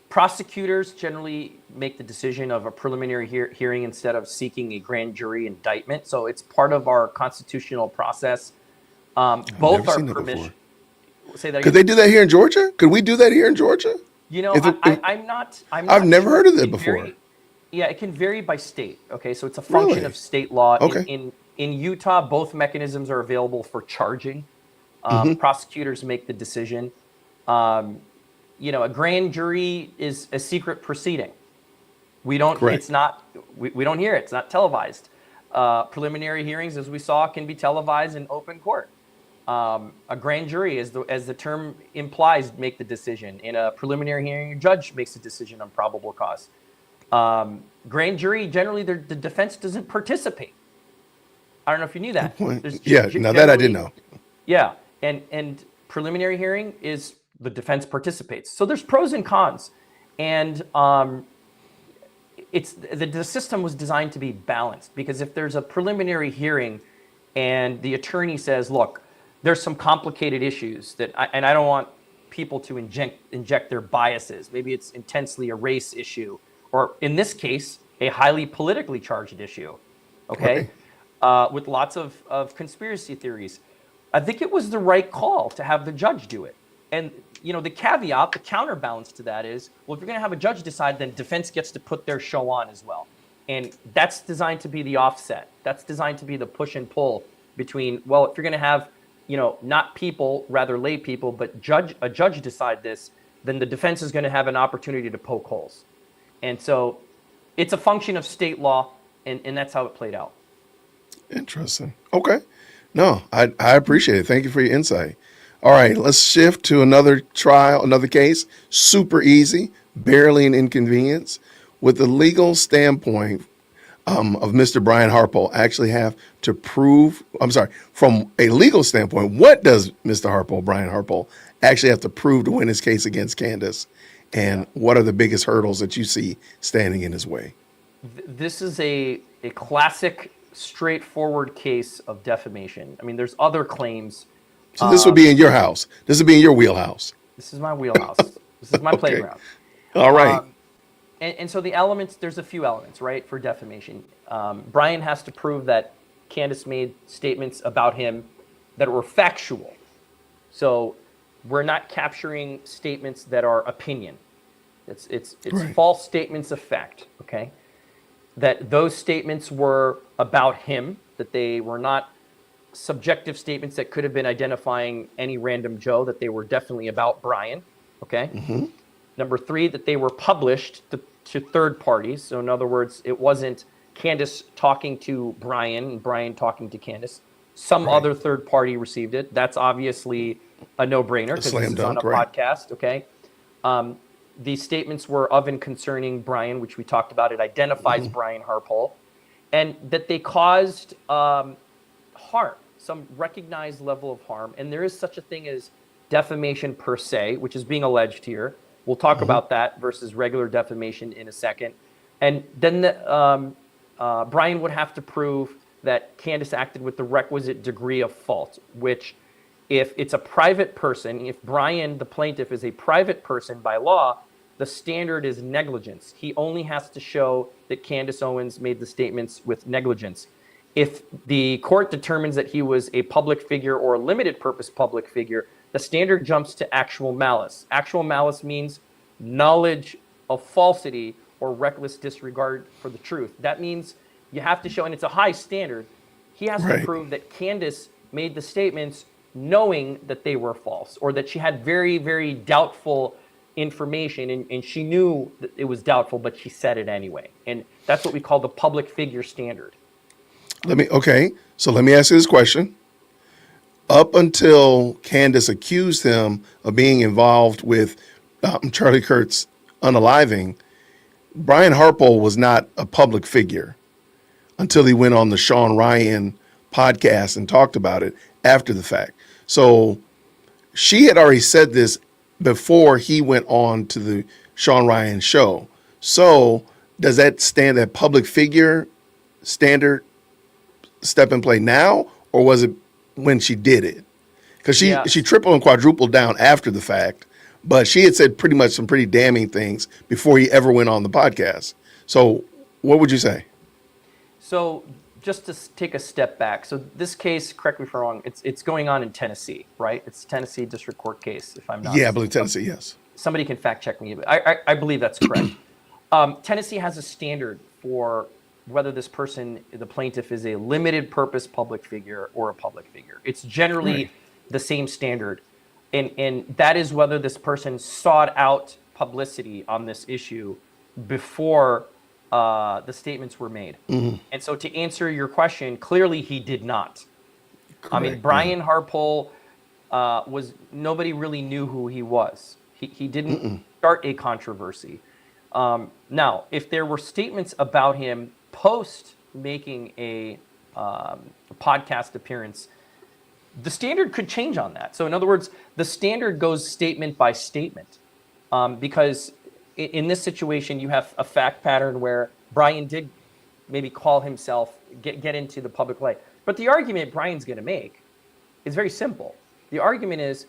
prosecutors generally make the decision of a preliminary hearing instead of seeking a grand jury indictment. So it's part of our constitutional process. Both are permission. Say that Could again. they do that here in Georgia? Could we do that here in Georgia? I'm not. I'm I've not never sure. heard of It that can before. vary. Yeah, it can vary by state. Okay, so it's a function Really? of state law. Okay. In Utah, both mechanisms are available for charging. Hmm. Prosecutors make the decision. Um, a grand jury is a secret proceeding. We don't. Correct. It's not. We don't hear it. It's not televised. Preliminary hearings, as we saw, can be televised in open court. A grand jury, as the term implies, make the decision. In a preliminary hearing, a judge makes a decision on probable cause. Grand jury, generally, the defense doesn't participate. I don't know if you knew that. Point. There's Yeah. Now that I did know. Yeah, and preliminary hearing is the defense participates. So there's pros and cons, and it's the system was designed to be balanced, because if there's a preliminary hearing and the attorney says, look, there's some complicated issues and I don't want people to inject their biases. Maybe it's intensely a race issue, or in this case, a highly politically charged issue, okay, with lots of conspiracy theories. I think it was the right call to have the judge do it. And the caveat, the counterbalance to that is, well, if you're going to have a judge decide, then defense gets to put their show on as well. And that's designed to be the offset. That's designed to be the push and pull between, well, if you're going to have, not people, rather lay people, but a judge decide this, then the defense is going to have an opportunity to poke holes. And so it's a function of state law, and that's how it played out. Interesting. Okay. No, I appreciate it. Thank you for your insight. All right, let's shift to another trial, another case. Super easy, barely an inconvenience. With the legal standpoint of Mr. Brian Harpole actually have to prove, from a legal standpoint, what does Mr. Harpole, Brian Harpole, actually have to prove to win his case against Candace? And what are the biggest hurdles that you see standing in his way? This is a classic, straightforward case of defamation. I mean, there's other claims. So this would be in your house. This would be in your wheelhouse. This is my wheelhouse. This is my Okay. playground. All right. And so the elements, there's a few elements, right, for defamation. Brian has to prove that Candace made statements about him that were factual. So we're not capturing statements that are opinion. It's Right. false statements of fact, okay? That those statements were about him, that they were not subjective statements that could have been identifying any random Joe, that they were definitely about Brian, okay? Mm-hmm. Number 3, that they were published to third parties. So in other words, it wasn't Candace talking to Brian and Brian talking to Candace. Some Right. other third party received it. That's obviously a no-brainer because slam this is on a dunk, right. podcast, okay? These statements were of and concerning Brian, which we talked about. It identifies Brian Harpole. And that they caused harm, some recognized level of harm. And there is such a thing as defamation per se, which is being alleged here. We'll talk about that versus regular defamation in a second. And then Brian would have to prove that Candace acted with the requisite degree of fault, which if it's a private person, if Brian, the plaintiff, is a private person by law, the standard is negligence. He only has to show that Candace Owens made the statements with negligence. If the court determines that he was a public figure or a limited purpose public figure, the standard jumps to actual malice. Actual malice means knowledge of falsity or reckless disregard for the truth. That means you have to show, and it's a high standard, he has Right. to prove that Candace made the statements knowing that they were false, or that she had very, very doubtful information and she knew that it was doubtful, but she said it anyway. And that's what we call the public figure standard. So let me ask you this question. Up until Candace accused him of being involved with Charlie Kirk's unaliving, Brian Harpole was not a public figure until he went on the Sean Ryan podcast and talked about it after the fact. So she had already said this before he went on to the Sean Ryan show. So does that stand that public figure standard step in play now, or was it when she did it? Because she tripled and quadrupled down after the fact, but she had said pretty much some pretty damning things before he ever went on the podcast. So what would you say? So just to take a step back. So this case, correct me if I'm wrong, it's going on in Tennessee, right? It's a Tennessee District Court case, if I'm not Yeah, I believe mistaken. Tennessee. Yes. Somebody can fact check me, but I believe that's correct. Tennessee has a standard for whether this person, the plaintiff, is a limited purpose public figure or a public figure. It's generally Right. the same standard. And that is whether this person sought out publicity on this issue before the statements were made. And so to answer your question, clearly he did not. I mean, Correct. Yeah. Brian Harpole nobody really knew who he was. He didn't start a controversy. Now, if there were statements about him post making a podcast appearance, the standard could change on that. So in other words, the standard goes statement by statement, because in this situation, you have a fact pattern where Brian did maybe call himself, get into the public light. But the argument Brian's going to make is very simple. The argument is,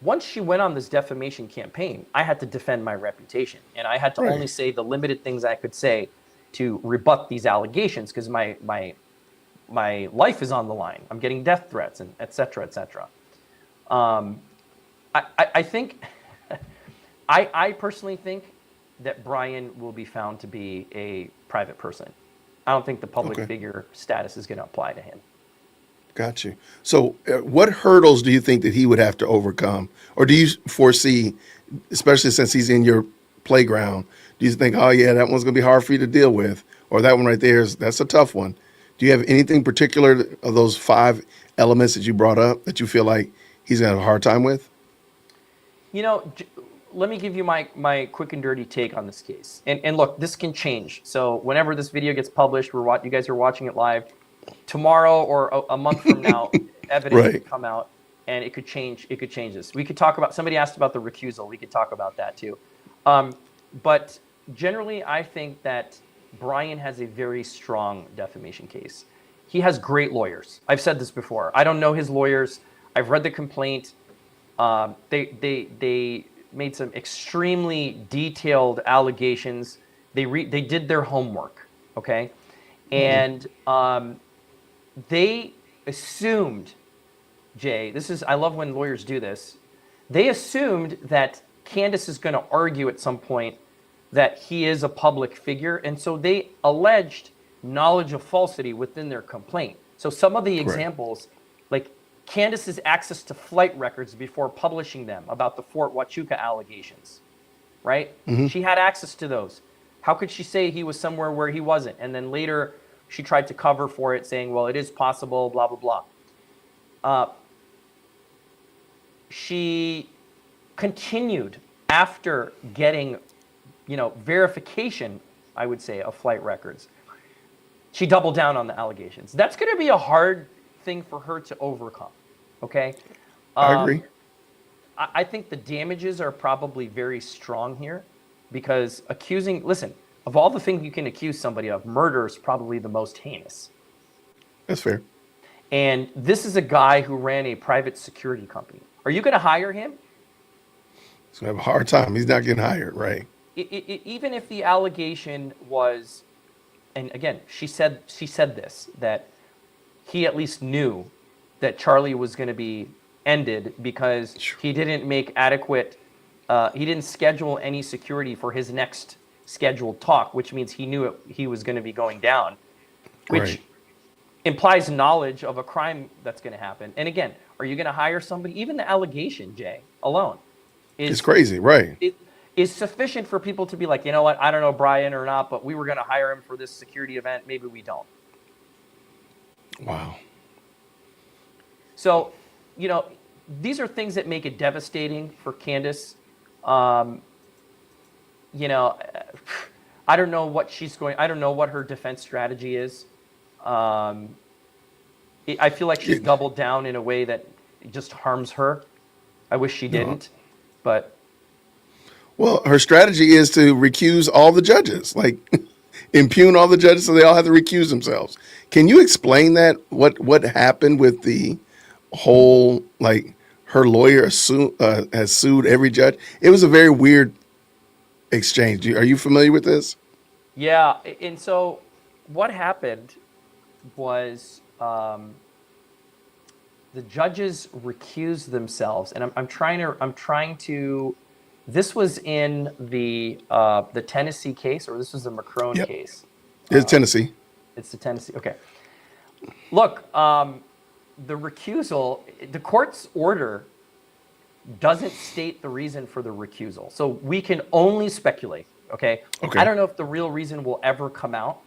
once she went on this defamation campaign, I had to defend my reputation, and I had to Right. only say the limited things I could say to rebut these allegations, because my life is on the line. I'm getting death threats, and et cetera, et cetera. I think, I personally think that Brian will be found to be a private person. I don't think the public Okay. figure status is going to apply to him. Got you. So, what hurdles do you think that he would have to overcome, or do you foresee, especially since he's in your playground? Do you think, oh yeah, that one's going to be hard for you to deal with, or that one right there that's a tough one? Do you have anything particular of those 5 elements that you brought up that you feel like he's going to have a hard time with? You know, let me give you my quick and dirty take on this case. And look, this can change. So whenever this video gets published, you guys are watching it live. Tomorrow or a month from now, evidence Right. could come out, and it could change. It could change this. We could talk about. Somebody asked about the recusal. We could talk about that too. But generally, I think that Brian has a very strong defamation case. He has great lawyers. I've said this before. I don't know his lawyers. I've read the complaint. They made some extremely detailed allegations. They did their homework. Okay, and they assumed, Jay, I love when lawyers do this. They assumed that Candace is going to argue at some point that he is a public figure. And so they alleged knowledge of falsity within their complaint. So some of the Correct. examples, like Candace's access to flight records before publishing them about the Fort Huachuca allegations, right? She had access to those. How could she say he was somewhere where he wasn't? And then later she tried to cover for it, saying, well, it is possible, blah, blah, blah. She continued after getting, verification, I would say, of flight records. She doubled down on the allegations. That's going to be a hard thing for her to overcome, okay? I agree. I think the damages are probably very strong here, because listen, of all the things you can accuse somebody of, murder is probably the most heinous. That's fair. And this is a guy who ran a private security company. Are you going to hire him? He's going to have a hard time. He's not getting hired, right? Even if the allegation was, and again, she said this, that he at least knew that Charlie was going to be ended because he didn't make adequate, he didn't schedule any security for his next scheduled talk, which means he knew he was going to be going down, which Right. implies knowledge of a crime that's going to happen. And again, are you going to hire somebody? Even the allegation, Jay, alone It's crazy, right? it is sufficient for people to be like, you know what, I don't know Brian or not, but we were going to hire him for this security event. Maybe we don't. Wow. So, these are things that make it devastating for Candace. I don't know I don't know what her defense strategy is. I feel like she's doubled down in a way that just harms her. I wish she didn't, but Well, her strategy is to recuse all the judges, like impugn all the judges so they all have to recuse themselves. Can you explain that? What happened with the whole, like, her lawyer has sued every judge? It was a very weird exchange. Are you familiar with this? yeah. And so what happened was the judges recused themselves, and I'm trying to. This was in the Tennessee case, or this was the McCrone Yep. case. It's Tennessee. It's the Tennessee. Okay. Look, the recusal, the court's order doesn't state the reason for the recusal, so we can only speculate. Okay. Okay. I don't know if the real reason will ever come out.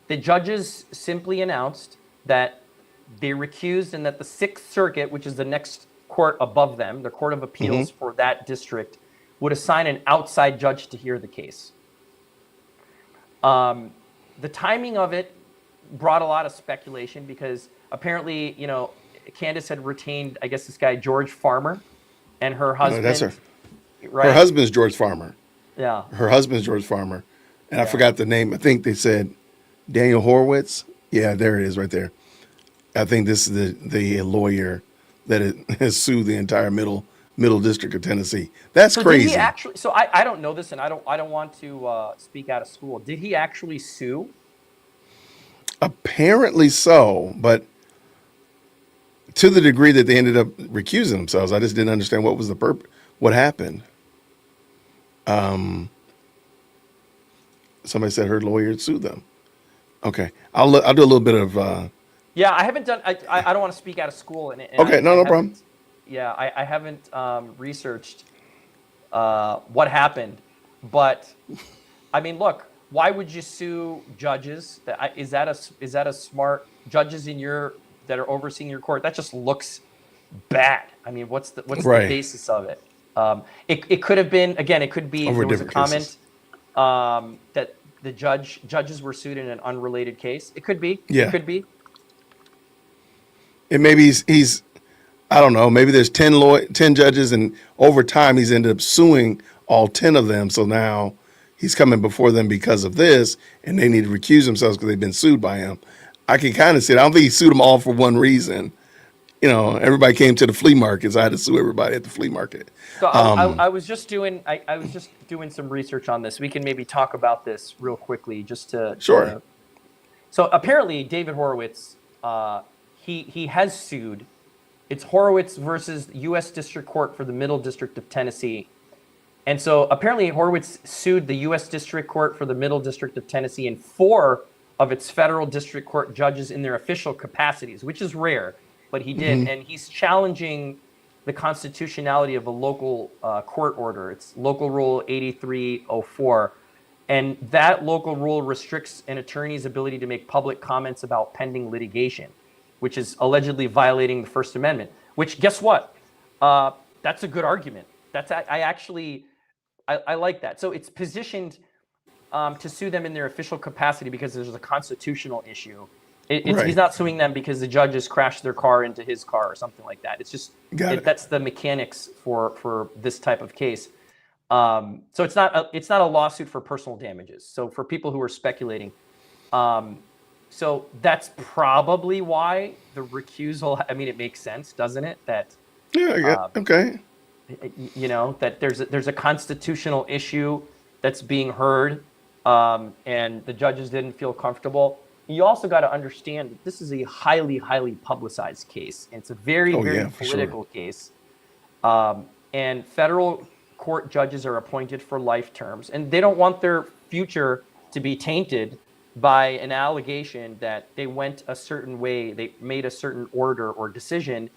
The judges simply announced that they recused and that the Sixth Circuit, which is the next court above them, the Court of Appeals for that district, would assign an outside judge to hear the case. The timing of it brought a lot of speculation because apparently, Candace had retained, I guess, this guy, George Farmer, and her husband. That's her. Right? Her husband's George Farmer. Yeah. Her husband's George Farmer. And I forgot the name. I think they said Daniel Horowitz. Yeah, there it is right there. I think this is the lawyer that has sued the entire middle district of Tennessee. That's So crazy. did he actually? So I don't know this, and I don't want to speak out of school. Did he actually sue? Apparently so, but to the degree that they ended up recusing themselves, I just didn't understand what was the purpose. What happened? Somebody said her lawyer sued them. Okay, I'll do a little bit of. Yeah, I haven't done. I don't want to speak out of school. And Okay, no problem. Yeah, I haven't researched what happened, but I mean, look, why would you sue judges? Is that a smart judges that are overseeing your court? That just looks bad. I mean, what's the Right. basis of it? It could have been, again, it could be Over there was a different comment cases. that the judges were sued in an unrelated case. It could be. Yeah. It could be. And maybe he's I don't know, maybe there's 10 judges, and over time he's ended up suing all 10 of them. So now he's coming before them because of this, and they need to recuse themselves because they've been sued by him. I can kind of see it. I don't think he sued them all for one reason. Everybody came to the flea market, so I had to sue everybody at the flea market. So I was just doing some research on this. We can maybe talk about this real quickly, just to Sure. So apparently, David Horowitz, he has sued. It's Horowitz versus U.S. District Court for the Middle District of Tennessee. And so apparently Horowitz sued the U.S. District Court for the Middle District of Tennessee and 4 of its federal district court judges in their official capacities, which is rare, but he did. And he's challenging the constitutionality of a local court order. It's Local Rule 8304. And that local rule restricts an attorney's ability to make public comments about pending litigation, which is allegedly violating the First Amendment, which, guess what? That's a good argument. I like that. So it's positioned to sue them in their official capacity because there's a constitutional issue. Right. He's not suing them because the judges crashed their car into his car or something like that. It's just that's the mechanics for this type of case. So it's not a lawsuit for personal damages. So for people who are speculating, so that's probably why the recusal. I mean, it makes sense, doesn't it? That Okay. That there's a constitutional issue that's being heard, and the judges didn't feel comfortable. You also got to understand that this is a highly, highly publicized case. And it's a very, very political case. And federal court judges are appointed for life terms, and they don't want their future to be tainted by an allegation that they went a certain way, they made a certain order or decision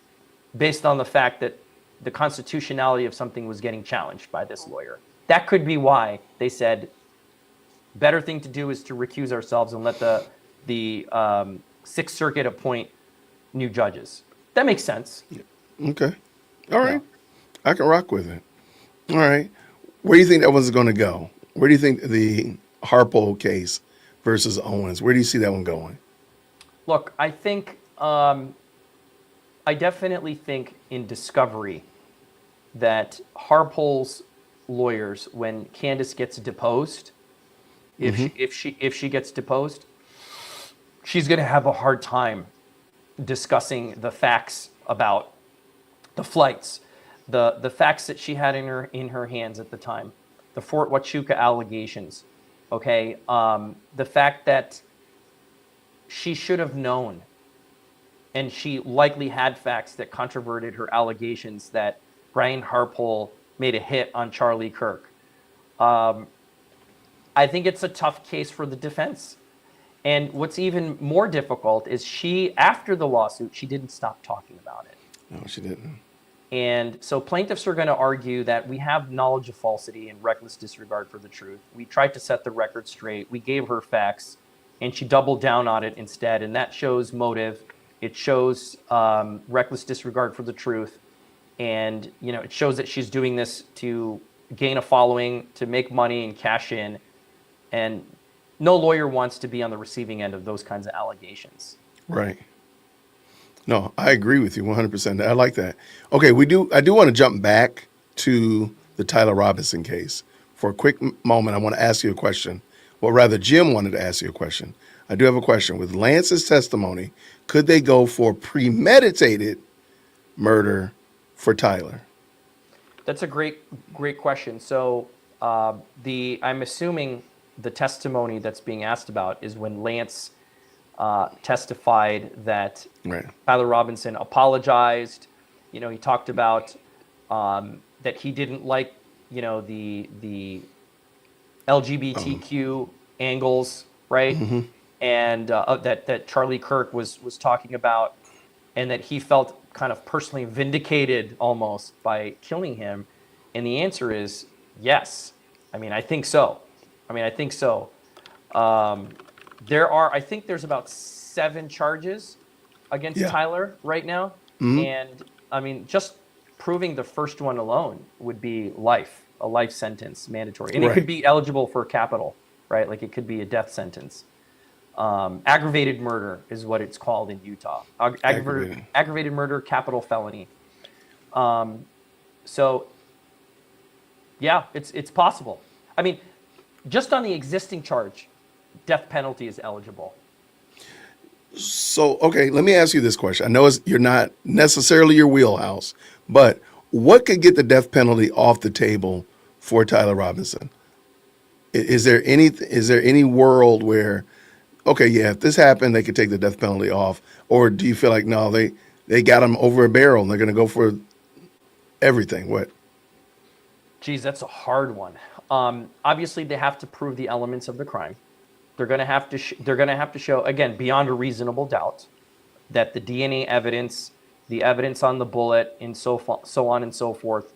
based on the fact that the constitutionality of something was getting challenged by this lawyer. That could be why they said, better thing to do is to recuse ourselves and let the Sixth Circuit appoint new judges. That makes sense. Okay. All right. I can rock with it. All right. Where do you think that one's going to go? Where do you think the Harpo case versus Owens, where do you see that one going? Look, I think, I definitely think in discovery that Harpo's lawyers, when Candace gets deposed, if she gets deposed, she's going to have a hard time discussing the facts about the flights, the facts that she had in her hands at the time, the Fort Huachuca allegations. Okay, the fact that she should have known, and she likely had facts that controverted her allegations that Brian Harpole made a hit on Charlie Kirk. I think it's a tough case for the defense. And what's even more difficult is she, after the lawsuit, she didn't stop talking about it. No, she didn't. And so plaintiffs are going to argue that we have knowledge of falsity and reckless disregard for the truth. We tried to set the record straight. We gave her facts, and she doubled down on it instead. And that shows motive. It shows reckless disregard for the truth. And, you know, it shows that she's doing this to gain a following, to make money and cash in. And no lawyer wants to be on the receiving end of those kinds of allegations. Right. No, I agree with you 100%. I like that. Okay, I do want to jump back to the Tyler Robinson case. For a quick moment, I want to ask you a question. Well, rather, Jim wanted to ask you a question. I do have a question. With Lance's testimony, could they go for premeditated murder for Tyler? That's a great question. So I'm assuming the testimony that's being asked about is when Lance testified that Right. Tyler Robinson apologized. You know, he talked about that he didn't like, you know, the LGBTQ angles, right? And that Charlie Kirk was talking about, and that he felt kind of personally vindicated almost by killing him. And the answer is yes. I mean, I think so. I think there's about 7 charges against Tyler right now. And I mean, just proving the first one alone would be a life sentence, mandatory. And it could be eligible for capital, right? Like it could be a death sentence. Aggravated murder is what it's called in Utah. Aggravated murder, capital felony. So yeah, it's possible. I mean, just on the existing charge, death penalty is eligible. So, okay, let me ask you this question. I know you're not necessarily your wheelhouse, but what could get the death penalty off the table for Tyler Robinson? Is there any world where, okay, yeah, if this happened, they could take the death penalty off? Or do you feel like, no, they got him over a barrel and they're going to go for everything? What? Geez, that's a hard one. Obviously, they have to prove the elements of the crime. They're going to have to show, again, beyond a reasonable doubt, that the DNA evidence, the evidence on the bullet, and so on and so forth,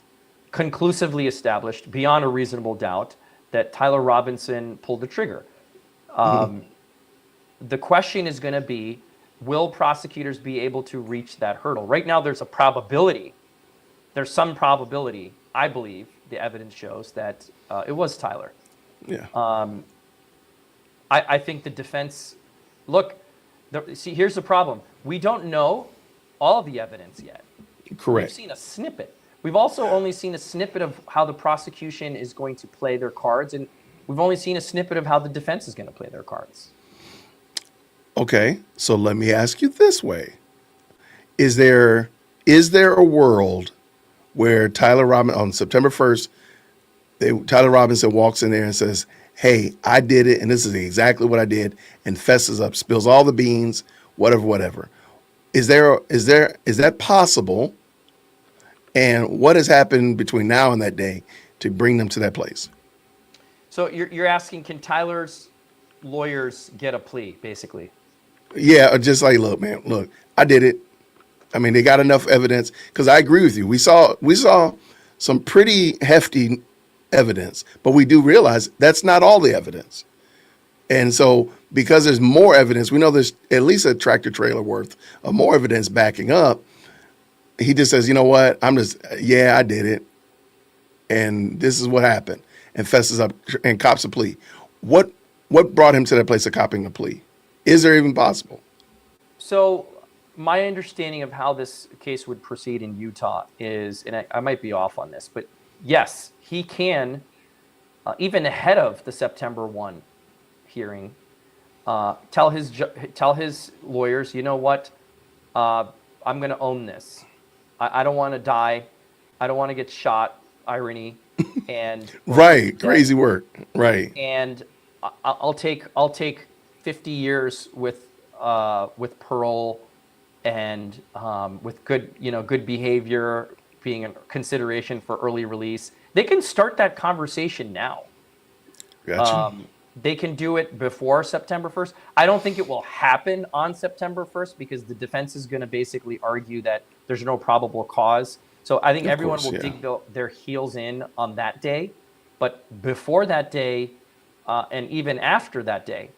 conclusively established beyond a reasonable doubt that Tyler Robinson pulled the trigger. The question is going to be, will prosecutors be able to reach that hurdle? Right now, there's a probability. There's some probability, I believe, the evidence shows that it was Tyler. Yeah. I think the defense, see, here's the problem. We don't know all the evidence yet. Correct. We've seen a snippet. We've also only seen a snippet of how the prosecution is going to play their cards, and we've only seen a snippet of how the defense is going to play their cards. Okay, so let me ask you this way. Is there a world where Tyler Robinson, on September 1st, Tyler Robinson walks in there and says, hey, I did it, and this is exactly what I did, and fesses up, spills all the beans, whatever. Is that possible? And what has happened between now and that day to bring them to that place? So you're asking, can Tyler's lawyers get a plea, basically? Yeah, just like, look, I did it. I mean, they got enough evidence, because I agree with you. We saw some pretty hefty evidence, but we do realize that's not all the evidence. And so because there's more evidence, we know there's at least a tractor trailer worth of more evidence backing up. He just says, you know what? I did it. And this is what happened, and fesses up and cops a plea. What brought him to that place of copping a plea? Is there even possible? So my understanding of how this case would proceed in Utah is, and I might be off on this, but yes, he can, even ahead of the September 1 hearing, tell his lawyers, you know what, I'm going to own this. I don't want to die. I don't want to get shot. Irony, and right, crazy work. Right, and I'll take 50 years with with parole and with good behavior being a consideration for early release. They can start that conversation now. Gotcha. They can do it before September 1st. I don't think it will happen on September 1st because the defense is going to basically argue that there's no probable cause. So I think Of everyone course, will yeah. dig their heels in on that day. But before that day, and even after that day,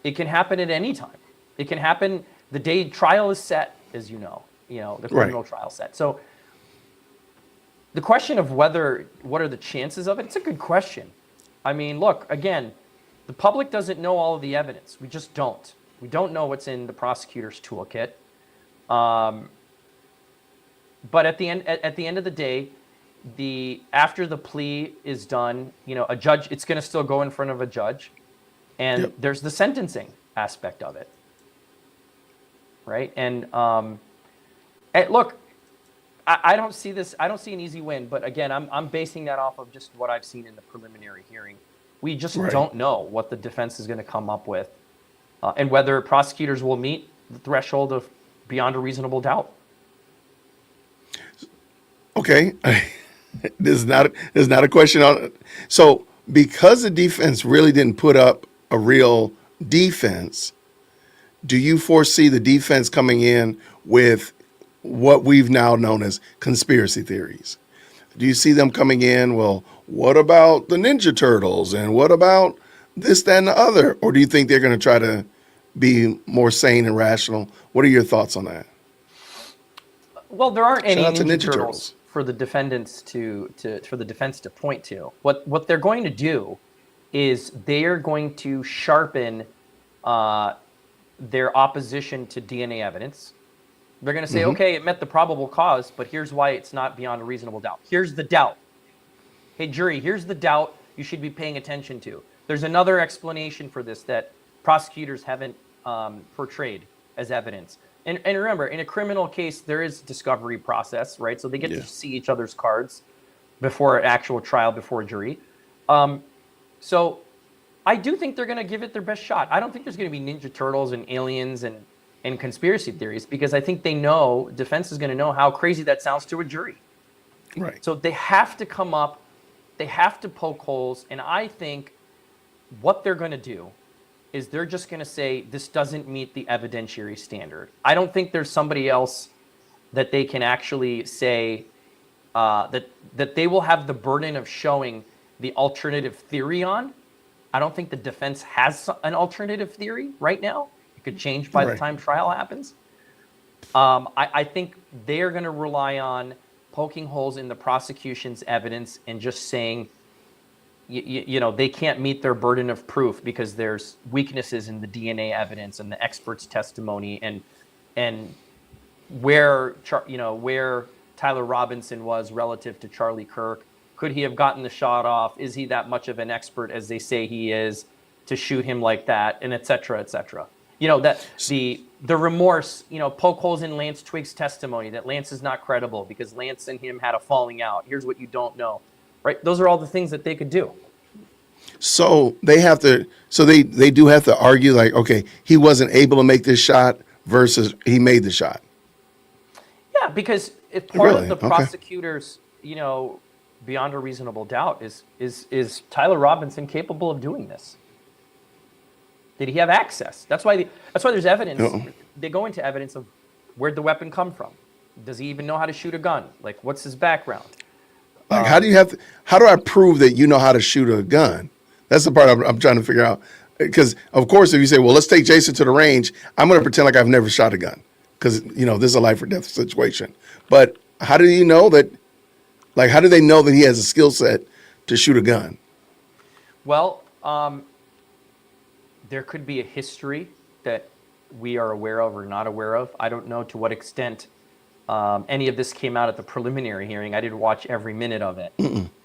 it can happen at any time. It can happen the day trial is set, as you know, the Right. criminal trial set. So the question of what are the chances of it? It's a good question. I mean, look, again, the public doesn't know all of the evidence. We just don't. We don't know what's in the prosecutor's toolkit. But at the end of the day, after the plea is done, a judge, it's going to still go in front of a judge, and Yep. there's the sentencing aspect of it, right? And look, I don't see this. I don't see an easy win. But again, I'm basing that off of just what I've seen in the preliminary hearing. We just Right. don't know what the defense is going to come up with, and whether prosecutors will meet the threshold of beyond a reasonable doubt. Okay. There's not a question on it. So because the defense really didn't put up a real defense, do you foresee the defense coming in with what we've now known as conspiracy theories? Do you see them coming in, well, what about the Ninja Turtles and what about this, that, and the other? Or do you think they're going to try to be more sane and rational? What are your thoughts on that? Well, there aren't any Shout out to Ninja Ninja Turtles Turtles. for the defendants for the defense to point to. What they're going to do is they are going to sharpen their opposition to DNA evidence. They're going to say, okay, it met the probable cause, but here's why it's not beyond a reasonable doubt. Here's the doubt. Hey, jury, here's the doubt you should be paying attention to. There's another explanation for this that prosecutors haven't portrayed as evidence. And remember, in a criminal case, there is a discovery process, right? So they get Yeah. to see each other's cards before an actual trial, before a jury. So I do think they're going to give it their best shot. I don't think there's going to be Ninja Turtles and aliens and conspiracy theories, because I think defense is going to know how crazy that sounds to a jury. Right. So they have to come up, they have to poke holes, and I think what they're going to do is they're just going to say this doesn't meet the evidentiary standard. I don't think there's somebody else that they can actually say that they will have the burden of showing the alternative theory on. I don't think the defense has an alternative theory right now. It could change by the Right. time trial happens. I think they're going to rely on poking holes in the prosecution's evidence and just saying, they can't meet their burden of proof because there's weaknesses in the DNA evidence and the expert's testimony and where Tyler Robinson was relative to Charlie Kirk. Could he have gotten the shot off? Is he that much of an expert as they say he is to shoot him like that? And et cetera, et cetera. That the remorse, poke holes in Lance Twiggs' testimony that Lance is not credible because Lance and him had a falling out. Here's what you don't know, right? Those are all the things that they could do. So they have to. So they do have to argue like, okay, he wasn't able to make this shot versus he made the shot. Yeah, because if part Really? of the Okay. prosecutors, beyond a reasonable doubt is Tyler Robinson capable of doing this? Did he have access? That's why there's evidence. Uh-oh. They go into evidence of where'd the weapon come from? Does he even know how to shoot a gun? Like, what's his background? Like, how do I prove that you know how to shoot a gun? That's the part I'm trying to figure out. Because, of course, if you say, well, let's take Jason to the range, I'm going to pretend like I've never shot a gun because, this is a life or death situation. But how do you know that, like, how do they know that he has a skill set to shoot a gun? Well, there could be a history that we are aware of or not aware of. I don't know to what extent any of this came out at the preliminary hearing. I didn't watch every minute of it.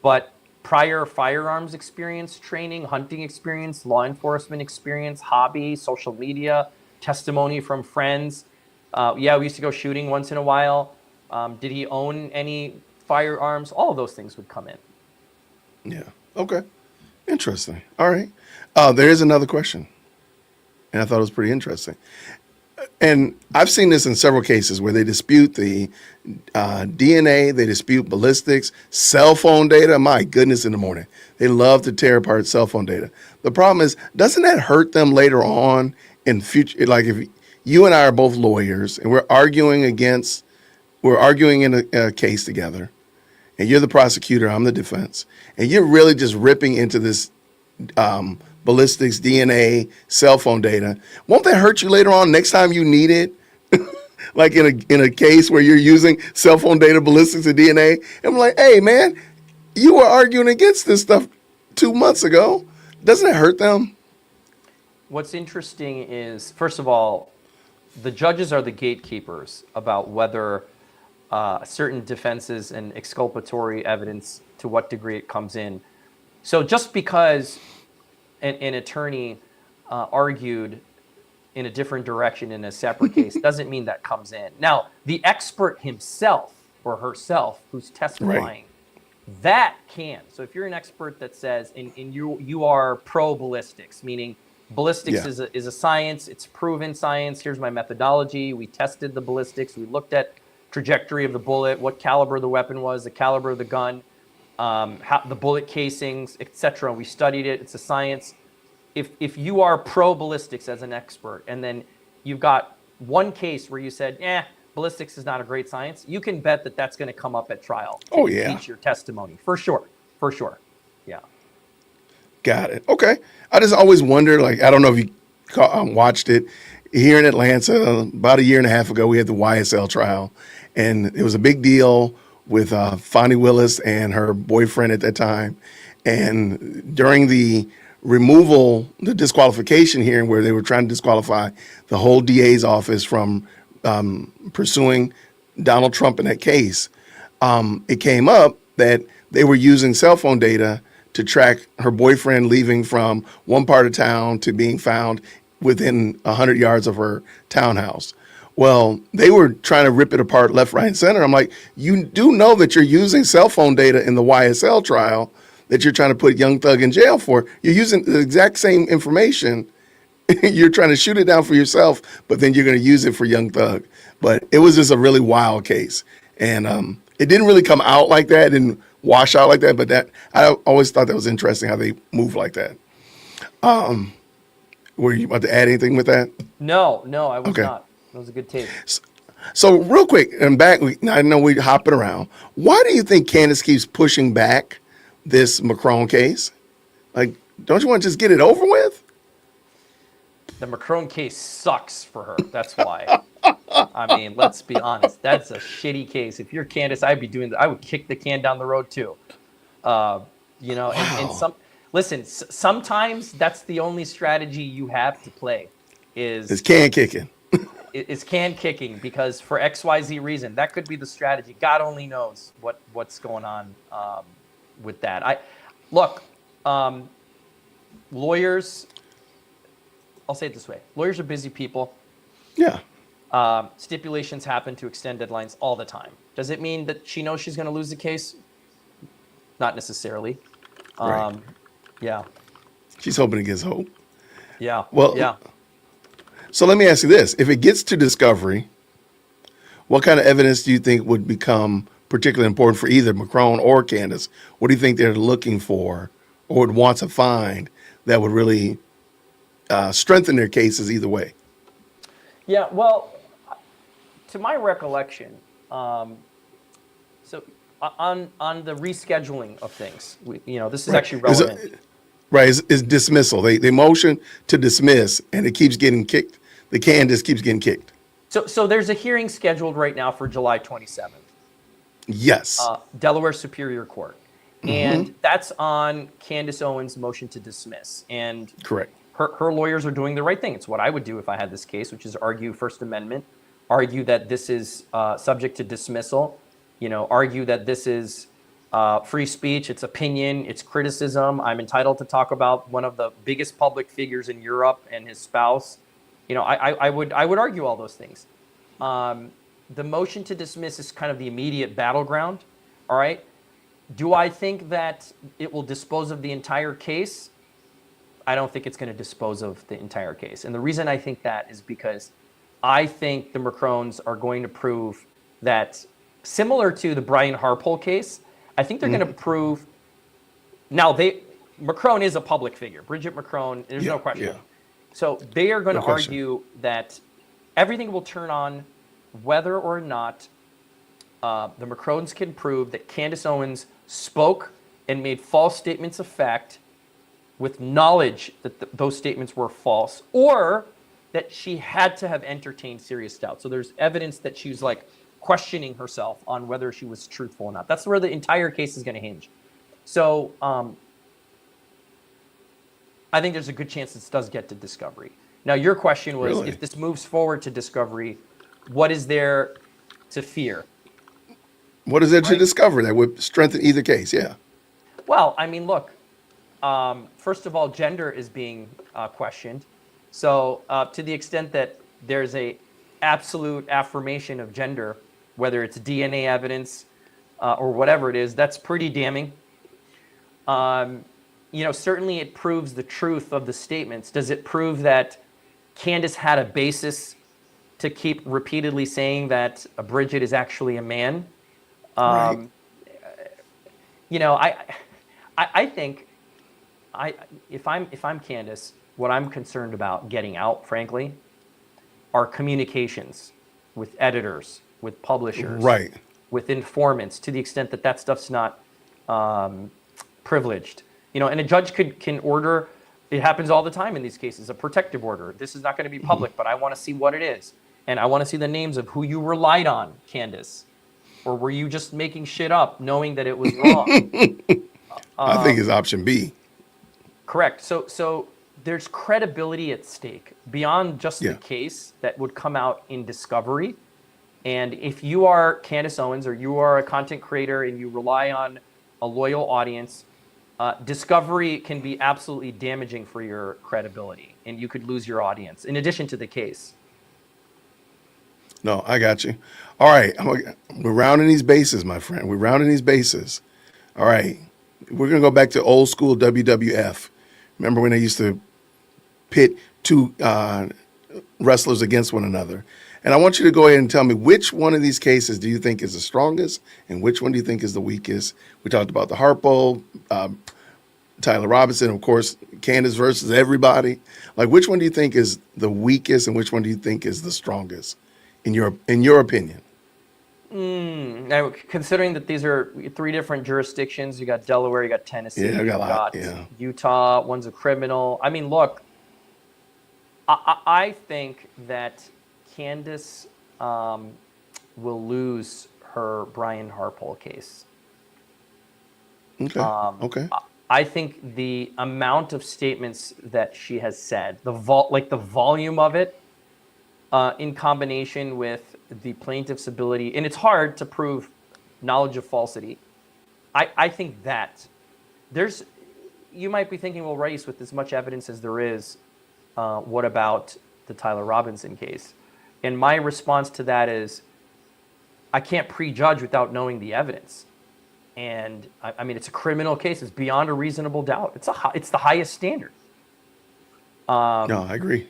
But prior firearms experience, training, hunting experience, law enforcement experience, hobby, social media, testimony from friends. We used to go shooting once in a while. Did he own any firearms? All of those things would come in. Yeah. Okay. Interesting. All right. There is another question. and I thought it was pretty interesting. And I've seen this in several cases where they dispute the DNA, they dispute ballistics, cell phone data. My goodness, in the morning, they love to tear apart cell phone data. The problem is, doesn't that hurt them later on in future? Like if you and I are both lawyers and we're arguing in a case together, and you're the prosecutor, I'm the defense, and you're really just ripping into this ballistics, DNA, cell phone data. Won't that hurt you later on next time you need it? Like in a case where you're using cell phone data, ballistics, and DNA. And I'm like, hey, man, you were arguing against this stuff 2 months ago. Doesn't it hurt them? What's interesting is, first of all, the judges are the gatekeepers about whether certain defenses and exculpatory evidence, to what degree it comes in. So just because an attorney argued in a different direction in a separate case doesn't mean that comes in. Now, the expert himself or herself who's testifying, Right. that can. So if you're an expert that says, and you are pro ballistics, meaning ballistics Yeah. is a science, it's proven science. Here's my methodology. We tested the ballistics. We looked at trajectory of the bullet, what caliber the weapon was, the caliber of the gun, how the bullet casings, etc. We studied it. It's a science. If you are pro ballistics as an expert, and then you've got one case where you said, ballistics is not a great science, you can bet that that's going to come up at trial to Oh, yeah. impeach your testimony. For sure. Yeah. Got it. Okay. I just always wonder, like, I don't know if you watched it. Here in Atlanta, about a year and a half ago, we had the YSL trial, and it was a big deal with Fonnie Willis and her boyfriend at that time. And during the disqualification hearing where they were trying to disqualify the whole DA's office from pursuing Donald Trump in that case, it came up that they were using cell phone data to track her boyfriend leaving from one part of town to being found within 100 yards of her townhouse. Well, they were trying to rip it apart left, right, and center. I'm like, you do know that you're using cell phone data in the YSL trial that you're trying to put Young Thug in jail for. You're using the exact same information. You're trying to shoot it down for yourself, but then you're going to use it for Young Thug. But it was just a really wild case. And it didn't really come out like that, it didn't wash out like that, but that I always thought that was interesting how they move like that. Were you about to add anything with that? No, I was Okay. not. That was a good take. So real quick, and back, I know we're hopping around. Why do you think Candace keeps pushing back this Macron case? Like, don't you want to just get it over with? The Macron case sucks for her. That's why. I mean, let's be honest. That's a shitty case. If you're Candace, I'd be doing that. I would kick the can down the road too. And sometimes that's the only strategy you have to play It's is can kicking. can kicking, because for XYZ reason, that could be the strategy. God only knows what's going on with that. Lawyers, I'll say it this way. Lawyers are busy people. Yeah. Stipulations happen to extend deadlines all the time. Does it mean that she knows she's going to lose the case? Not necessarily. Right. Yeah. She's hoping against hope. Yeah. Well, yeah. So let me ask you this. If it gets to discovery, what kind of evidence do you think would become particularly important for either Macron or Candace? What do you think they're looking for or would want to find that would really strengthen their cases either way? Yeah. Well, to my recollection, so on the rescheduling of things, this is actually relevant. Is dismissal. They motion to dismiss, and it keeps getting kicked. The can just keeps getting kicked. So there's a hearing scheduled right now for July 27th. Yes. Delaware Superior Court. And that's on Candace Owens' motion to dismiss. And Correct. her lawyers are doing the right thing. It's what I would do if I had this case, which is argue First Amendment, argue that this is subject to dismissal, argue that this is free speech, it's opinion, it's criticism. I'm entitled to talk about one of the biggest public figures in Europe and his spouse. I would argue all those things. The motion to dismiss is kind of the immediate battleground. All right. Do I think that it will dispose of the entire case? I don't think it's going to dispose of the entire case. And the reason I think that is because I think the Macrones are going to prove that, similar to the Brian Harpole case, I think they're going to prove. Now, Macron is a public figure. Bridget Macron, there's no question. Yeah. So they are going No to question. argue that everything will turn on whether or not the Macrones can prove that Candace Owens spoke and made false statements of fact with knowledge that those statements were false, or that she had to have entertained serious doubt. So there's evidence that she was like questioning herself on whether she was truthful or not. That's where the entire case is going to hinge. So I think there's a good chance this does get to discovery. Now, your question was, Really? if this moves forward to discovery, what is there to fear? What is there to discover that would strengthen either case? Yeah. Well, I mean, look, first of all, gender is being questioned. So to the extent that there's a absolute affirmation of gender, whether it's DNA evidence or whatever it is, that's pretty damning. Certainly it proves the truth of the statements. Does it prove that Candace had a basis to keep repeatedly saying that Bridget is actually a man? Right. I think if I'm Candace, what I'm concerned about getting out, frankly, are communications with editors, with publishers, Right. with informants, to the extent that stuff's not privileged. And a judge can order. It happens all the time in these cases, a protective order. This is not going to be public, but I want to see what it is, and I want to see the names of who you relied on, Candace, or were you just making shit up, knowing that it was wrong? I think it's option B. Correct. So there's credibility at stake beyond just Yeah. the case that would come out in discovery. And if you are Candace Owens or you are a content creator and you rely on a loyal audience, discovery can be absolutely damaging for your credibility, and you could lose your audience in addition to the case. No, I got you. All right. We're rounding these bases, my friend. We're rounding these bases. All right. We're going to go back to old school WWF. Remember when they used to pit two wrestlers against one another? And I want you to go ahead and tell me which one of these cases do you think is the strongest and which one do you think is the weakest? We talked about the Harpo, Tyler Robinson, of course, Candace versus everybody. Like, which one do you think is the weakest and which one do you think is the strongest in your opinion? Now, considering that these are three different jurisdictions, you got Delaware, you got Tennessee, Yeah, I you got a lot, got yeah. Utah, one's a criminal. I mean, look, I think that Candace will lose her Brian Harpole case. Okay. Okay. I think the amount of statements that she has said, the volume of it, in combination with the plaintiff's ability, and it's hard to prove knowledge of falsity. I think that you might be thinking, well, Race, with as much evidence as there is, what about the Tyler Robinson case? And my response to that is, I can't prejudge without knowing the evidence. And I mean, it's a criminal case. It's beyond a reasonable doubt. It's the highest standard. No, I agree.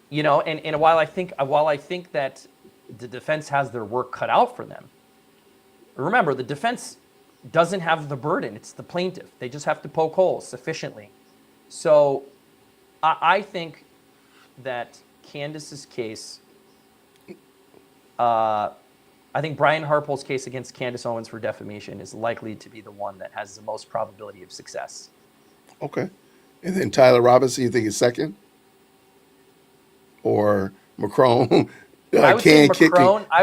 And while I think that the defense has their work cut out for them, remember, the defense doesn't have the burden. It's the plaintiff. They just have to poke holes sufficiently. So I think that Candace's case, I think Brian Harpole's case against Candace Owens for defamation is likely to be the one that has the most probability of success. Okay. And then Tyler Robinson, you think is second? Or Macron? I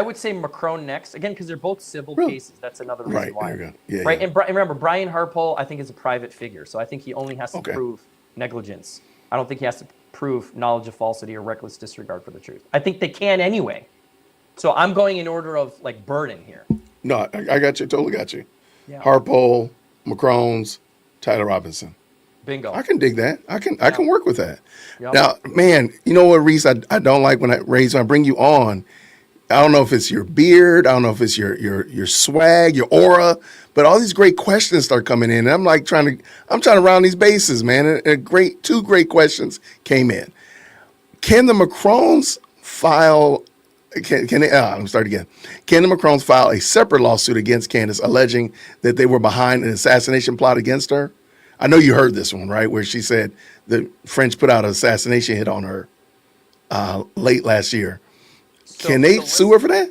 would say Macron next, again, because they're both civil Really? cases. That's another reason Right. why. There you go. Yeah, Right. yeah. And remember, Brian Harpole, I think, is a private figure. So I think he only has to Okay. prove negligence. I don't think he has to prove knowledge of falsity or reckless disregard for the truth. I think they can anyway. So I'm going in order of burden here. No, I got you. Totally got you. Yeah. Harpole, Macron's, Tyler Robinson. Bingo. I can dig that. I can work with that. Yep. Now, man, you know what, Reese? I don't like when I bring you on. I don't know if it's your beard, I don't know if it's your swag, your aura, but all these great questions start coming in, and I'm trying to round these bases, man. And two great questions came in. Can the Macrones file? Can they? I'm start again. Can the Macrones file a separate lawsuit against Candace, alleging that they were behind an assassination plot against her? I know you heard this one, right? Where she said the French put out an assassination hit on her late last year. Can they sue her for that?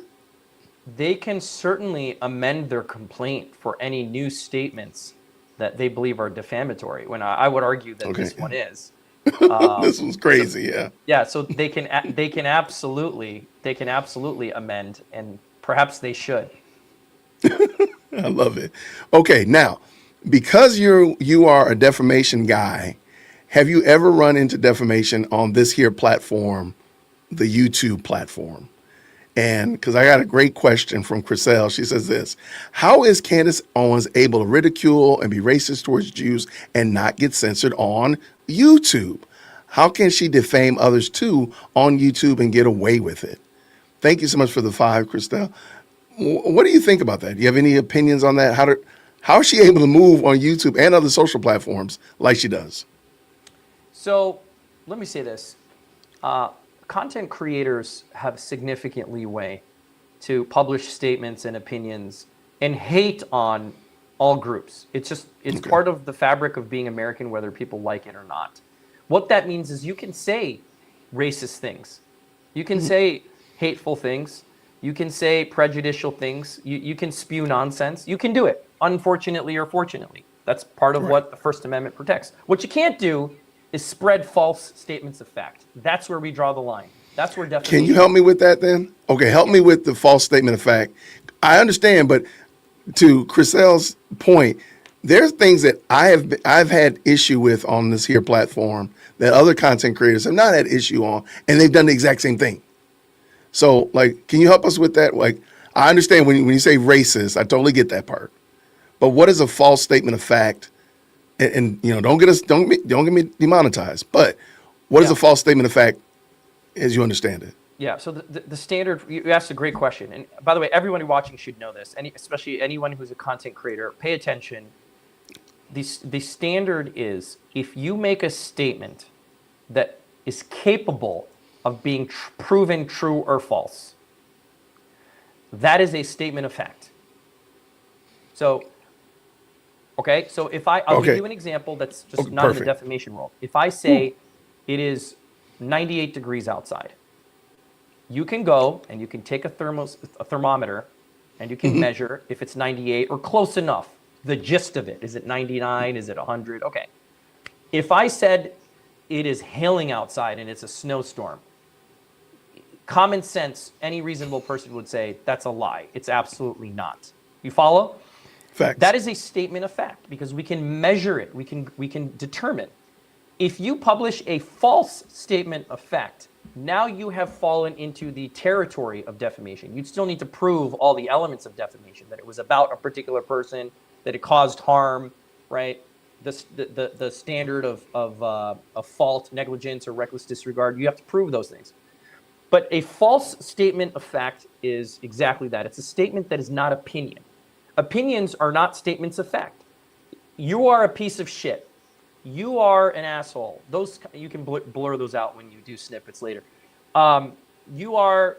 They can certainly amend their complaint for any new statements that they believe are defamatory. When I would argue that this one is. This was crazy, yeah. Yeah, so they can absolutely amend, and perhaps they should. I love it. Okay, now, because you are a defamation guy, have you ever run into defamation on this here platform, the YouTube platform? And because I got a great question from Chriselle. She says this: how is Candace Owens able to ridicule and be racist towards Jews and not get censored on YouTube? How can she defame others too on YouTube and get away with it? Thank you so much for the 5, Chriselle. What do you think about that? Do you have any opinions on that? How is she able to move on YouTube and other social platforms like she does? So let me say this. Content creators have significant leeway to publish statements and opinions and hate on all groups. It's part of the fabric of being American, whether people like it or not. What that means is you can say racist things. You can say hateful things. You can say prejudicial things. You can spew nonsense. You can do it, unfortunately or fortunately. That's part of what the First Amendment protects. What you can't do is spread false statements of fact. That's where we draw the line. That's where defamation. Can you help me with that then? Okay, help me with the false statement of fact. I understand, but to Chriselle's point, there's things that I've had issue with on this here platform that other content creators have not had issue on, and they've done the exact same thing. So, like, can you help us with that? Like, I understand when you say racist, I totally get that part. But what is a false statement of fact? And you know, don't get me demonetized. But what is a false statement of fact, as you understand it? Yeah. So the standard, you asked a great question, and by the way, everyone watching should know this. Especially anyone who's a content creator, pay attention. The standard is if you make a statement that is capable of being proven true or false, that is a statement of fact. So, okay, so if I'll give you an example that's just not in the defamation world. If I say it is 98 degrees outside, you can go and you can take a thermometer and you can measure if it's 98 or close enough. The gist of it. Is it 99? Is it 100? Okay. If I said it is hailing outside and it's a snowstorm, common sense, any reasonable person would say that's a lie. It's absolutely not. You follow? Facts. That is a statement of fact because we can measure it. We can determine. If you publish a false statement of fact, now you have fallen into the territory of defamation. You'd still need to prove all the elements of defamation, that it was about a particular person, that it caused harm, right? The standard of fault, negligence, or reckless disregard. You have to prove those things. But a false statement of fact is exactly that. It's a statement that is not opinion. Opinions are not statements of fact. You are a piece of shit. You are an asshole. Those you can blur those out when you do snippets later. You are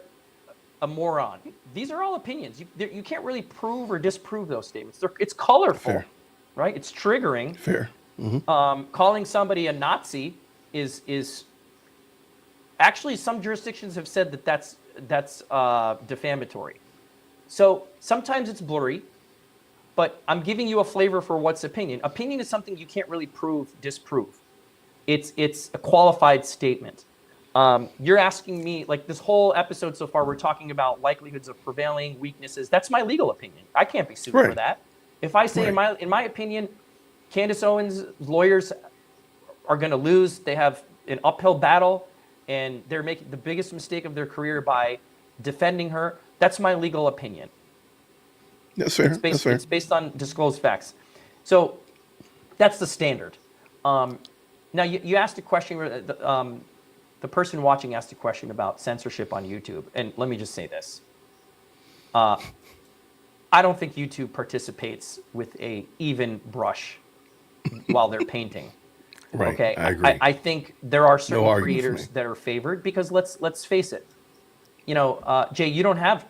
a moron. These are all opinions. You can't really prove or disprove those statements. It's colorful, Fair. right? It's triggering. Fair. Calling somebody a Nazi is actually, some jurisdictions have said that that's defamatory. So sometimes it's blurry, but I'm giving you a flavor for what's opinion. Opinion is something you can't really disprove. It's a qualified statement. You're asking me, like this whole episode so far, we're talking about likelihoods of prevailing, weaknesses. That's my legal opinion. I can't be sued for that. If I say, in my opinion, Candace Owens' lawyers are going to lose, they have an uphill battle, and they're making the biggest mistake of their career by defending her, that's my legal opinion. That's fair. It's based on disclosed facts. So that's the standard. Now, you asked a question where the person watching asked a question about censorship on YouTube. And let me just say this. I don't think YouTube participates with a even brush while they're painting. Right. Okay, I agree. I think there are No certain argument for me. creators that are favored because let's face it, Jay, you don't have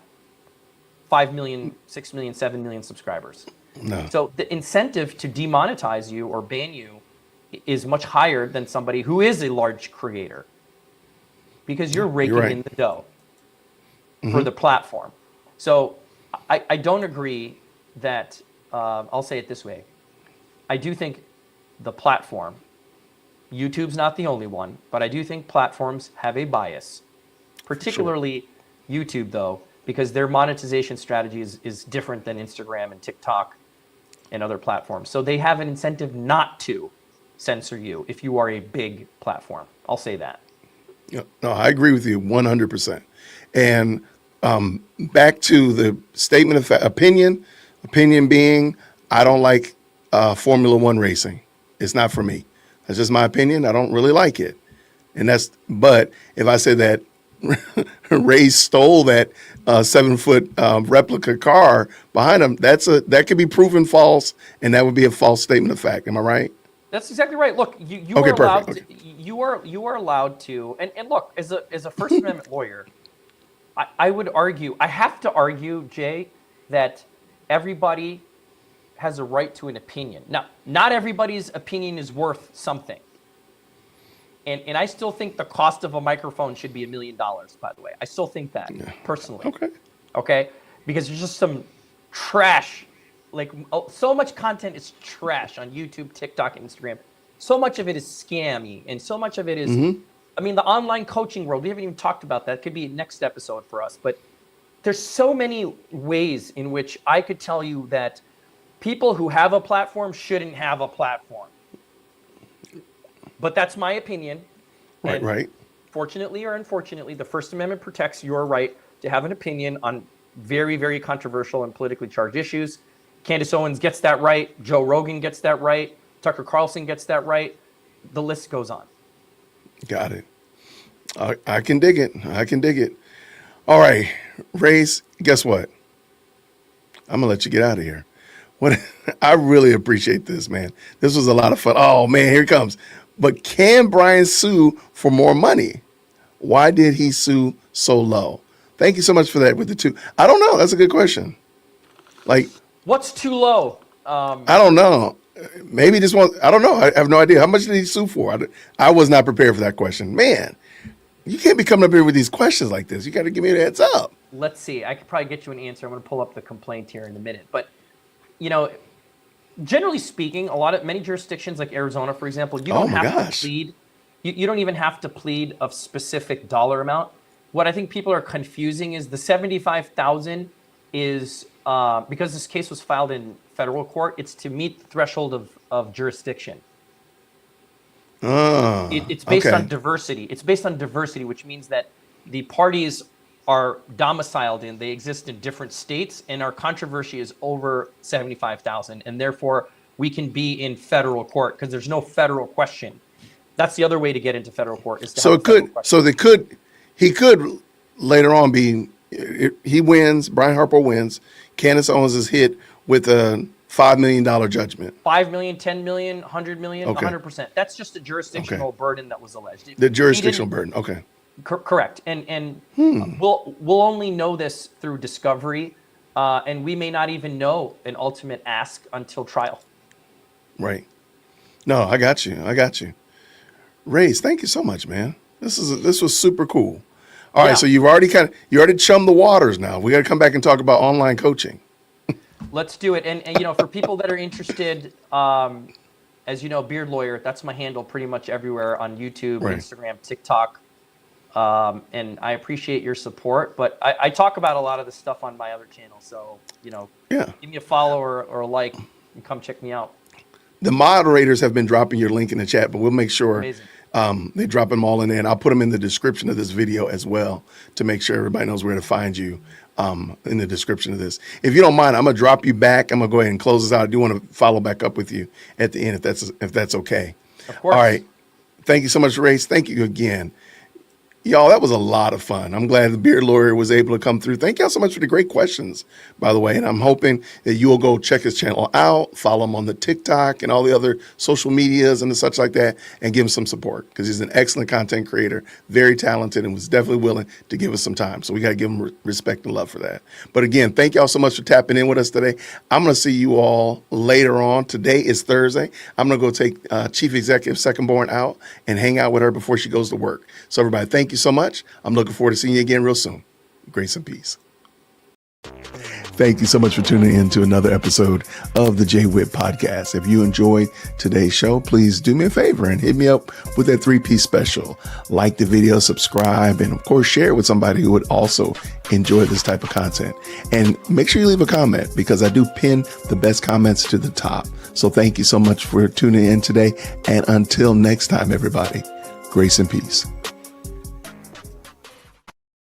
5 million, 6 million, 7 million subscribers. No. So the incentive to demonetize you or ban you is much higher than somebody who is a large creator because you're raking right. in the dough for the platform. So I don't agree that, I'll say it this way. I do think the platform, YouTube's not the only one, but I do think platforms have a bias, particularly YouTube though, because their monetization strategy is different than Instagram and TikTok and other platforms. So they have an incentive not to censor you if you are a big platform. I'll say that. Yeah, no, I agree with you 100%. And back to the statement of opinion being, I don't like Formula One racing. It's not for me. That's just my opinion. I don't really like it. But if I said that Ray stole that 7-foot replica car behind him, that could be proven false, and that would be a false statement of fact. Am I right? That's exactly right. Look, you Okay, are allowed perfect. to, you are allowed to, and look, as a First Amendment lawyer, I would argue, I have to argue, Jay, that everybody has a right to an opinion. Now, not everybody's opinion is worth something. And I still think the cost of a microphone should be $1 million, by the way. I still think that, personally. Okay. Okay? Because there's just some trash, like so much content is trash on YouTube, TikTok, and Instagram. So much of it is scammy, and so much of it is, I mean, the online coaching world, we haven't even talked about that. It could be next episode for us. But there's so many ways in which I could tell you that people who have a platform shouldn't have a platform. But that's my opinion. And Right. fortunately or unfortunately, the First Amendment protects your right to have an opinion on very, very controversial and politically charged issues. Candace Owens gets that right. Joe Rogan gets that right. Tucker Carlson gets that right. The list goes on. Got it. I can dig it. I can dig it. All right, Race, guess what? I'm going to let you get out of here. What I really appreciate this, man. This was a lot of fun. Oh, man, here it comes. But can Brian sue for more money? Why did he sue so low? Thank you so much for that with the two. I don't know. That's a good question. Like, What's too low? I don't know. Maybe this one, I don't know. I have no idea. How much did he sue for? I was not prepared for that question. Man, you can't be coming up here with these questions like this. You got to give me a heads up. Let's see. I could probably get you an answer. I'm going to pull up the complaint here in a minute. But, generally speaking, many jurisdictions like Arizona, for example, you don't have to plead. You don't even have to plead a specific dollar amount. What I think people are confusing is the $75,000 is because this case was filed in federal court. It's to meet the threshold of jurisdiction. It's based on diversity. It's based on diversity, which means that the parties are domiciled they exist in different states, and our controversy is over 75,000, and therefore we can be in federal court because there's no federal question. That's the other way to get into federal court is to have a federal question. He could later on be, he wins, Brian Harper wins, Candace Owens is hit with a $5 million judgment. 5 million, 10 million, 100 million, 100%. That's just a jurisdictional burden that was alleged. The jurisdictional burden. Okay. Correct. And we'll only know this through discovery, and we may not even know an ultimate ask until trial. Right. No, I got you. Race, thank you so much, man. This was super cool. All right, so you already chummed the waters now. We got to come back and talk about online coaching. Let's do it. And for people that are interested, as you know, Beard Lawyer, that's my handle pretty much everywhere on YouTube, Instagram, TikTok. And I appreciate your support, but I talk about a lot of this stuff on my other channel. So, give me a follow or a like and come check me out. The moderators have been dropping your link in the chat, but we'll make sure they drop them all in there. And I'll put them in the description of this video as well to make sure everybody knows where to find you in the description of this. If you don't mind, I'm going to drop you back. I'm going to go ahead and close this out. I do want to follow back up with you at the end if that's okay. Of course. All right. Thank you so much, Race. Thank you again. Y'all, that was a lot of fun. I'm glad the Beard Lawyer was able to come through. Thank y'all so much for the great questions, by the way. And I'm hoping that you will go check his channel out, follow him on the TikTok and all the other social medias and such like that, and give him some support because he's an excellent content creator, very talented, and was definitely willing to give us some time. So we got to give him respect and love for that. But again, thank y'all so much for tapping in with us today. I'm going to see you all later on. Today is Thursday. I'm going to go take Chief Executive Secondborn out and hang out with her before she goes to work. So everybody, thank you so much. I'm looking forward to seeing you again real soon. Grace and peace. Thank you so much for tuning in to another episode of the Jay Whitt Podcast. If you enjoyed today's show, please do me a favor and hit me up with that 3-piece special. Like the video, subscribe, and of course, share it with somebody who would also enjoy this type of content. And make sure you leave a comment because I do pin the best comments to the top. So thank you so much for tuning in today. And until next time, everybody, grace and peace.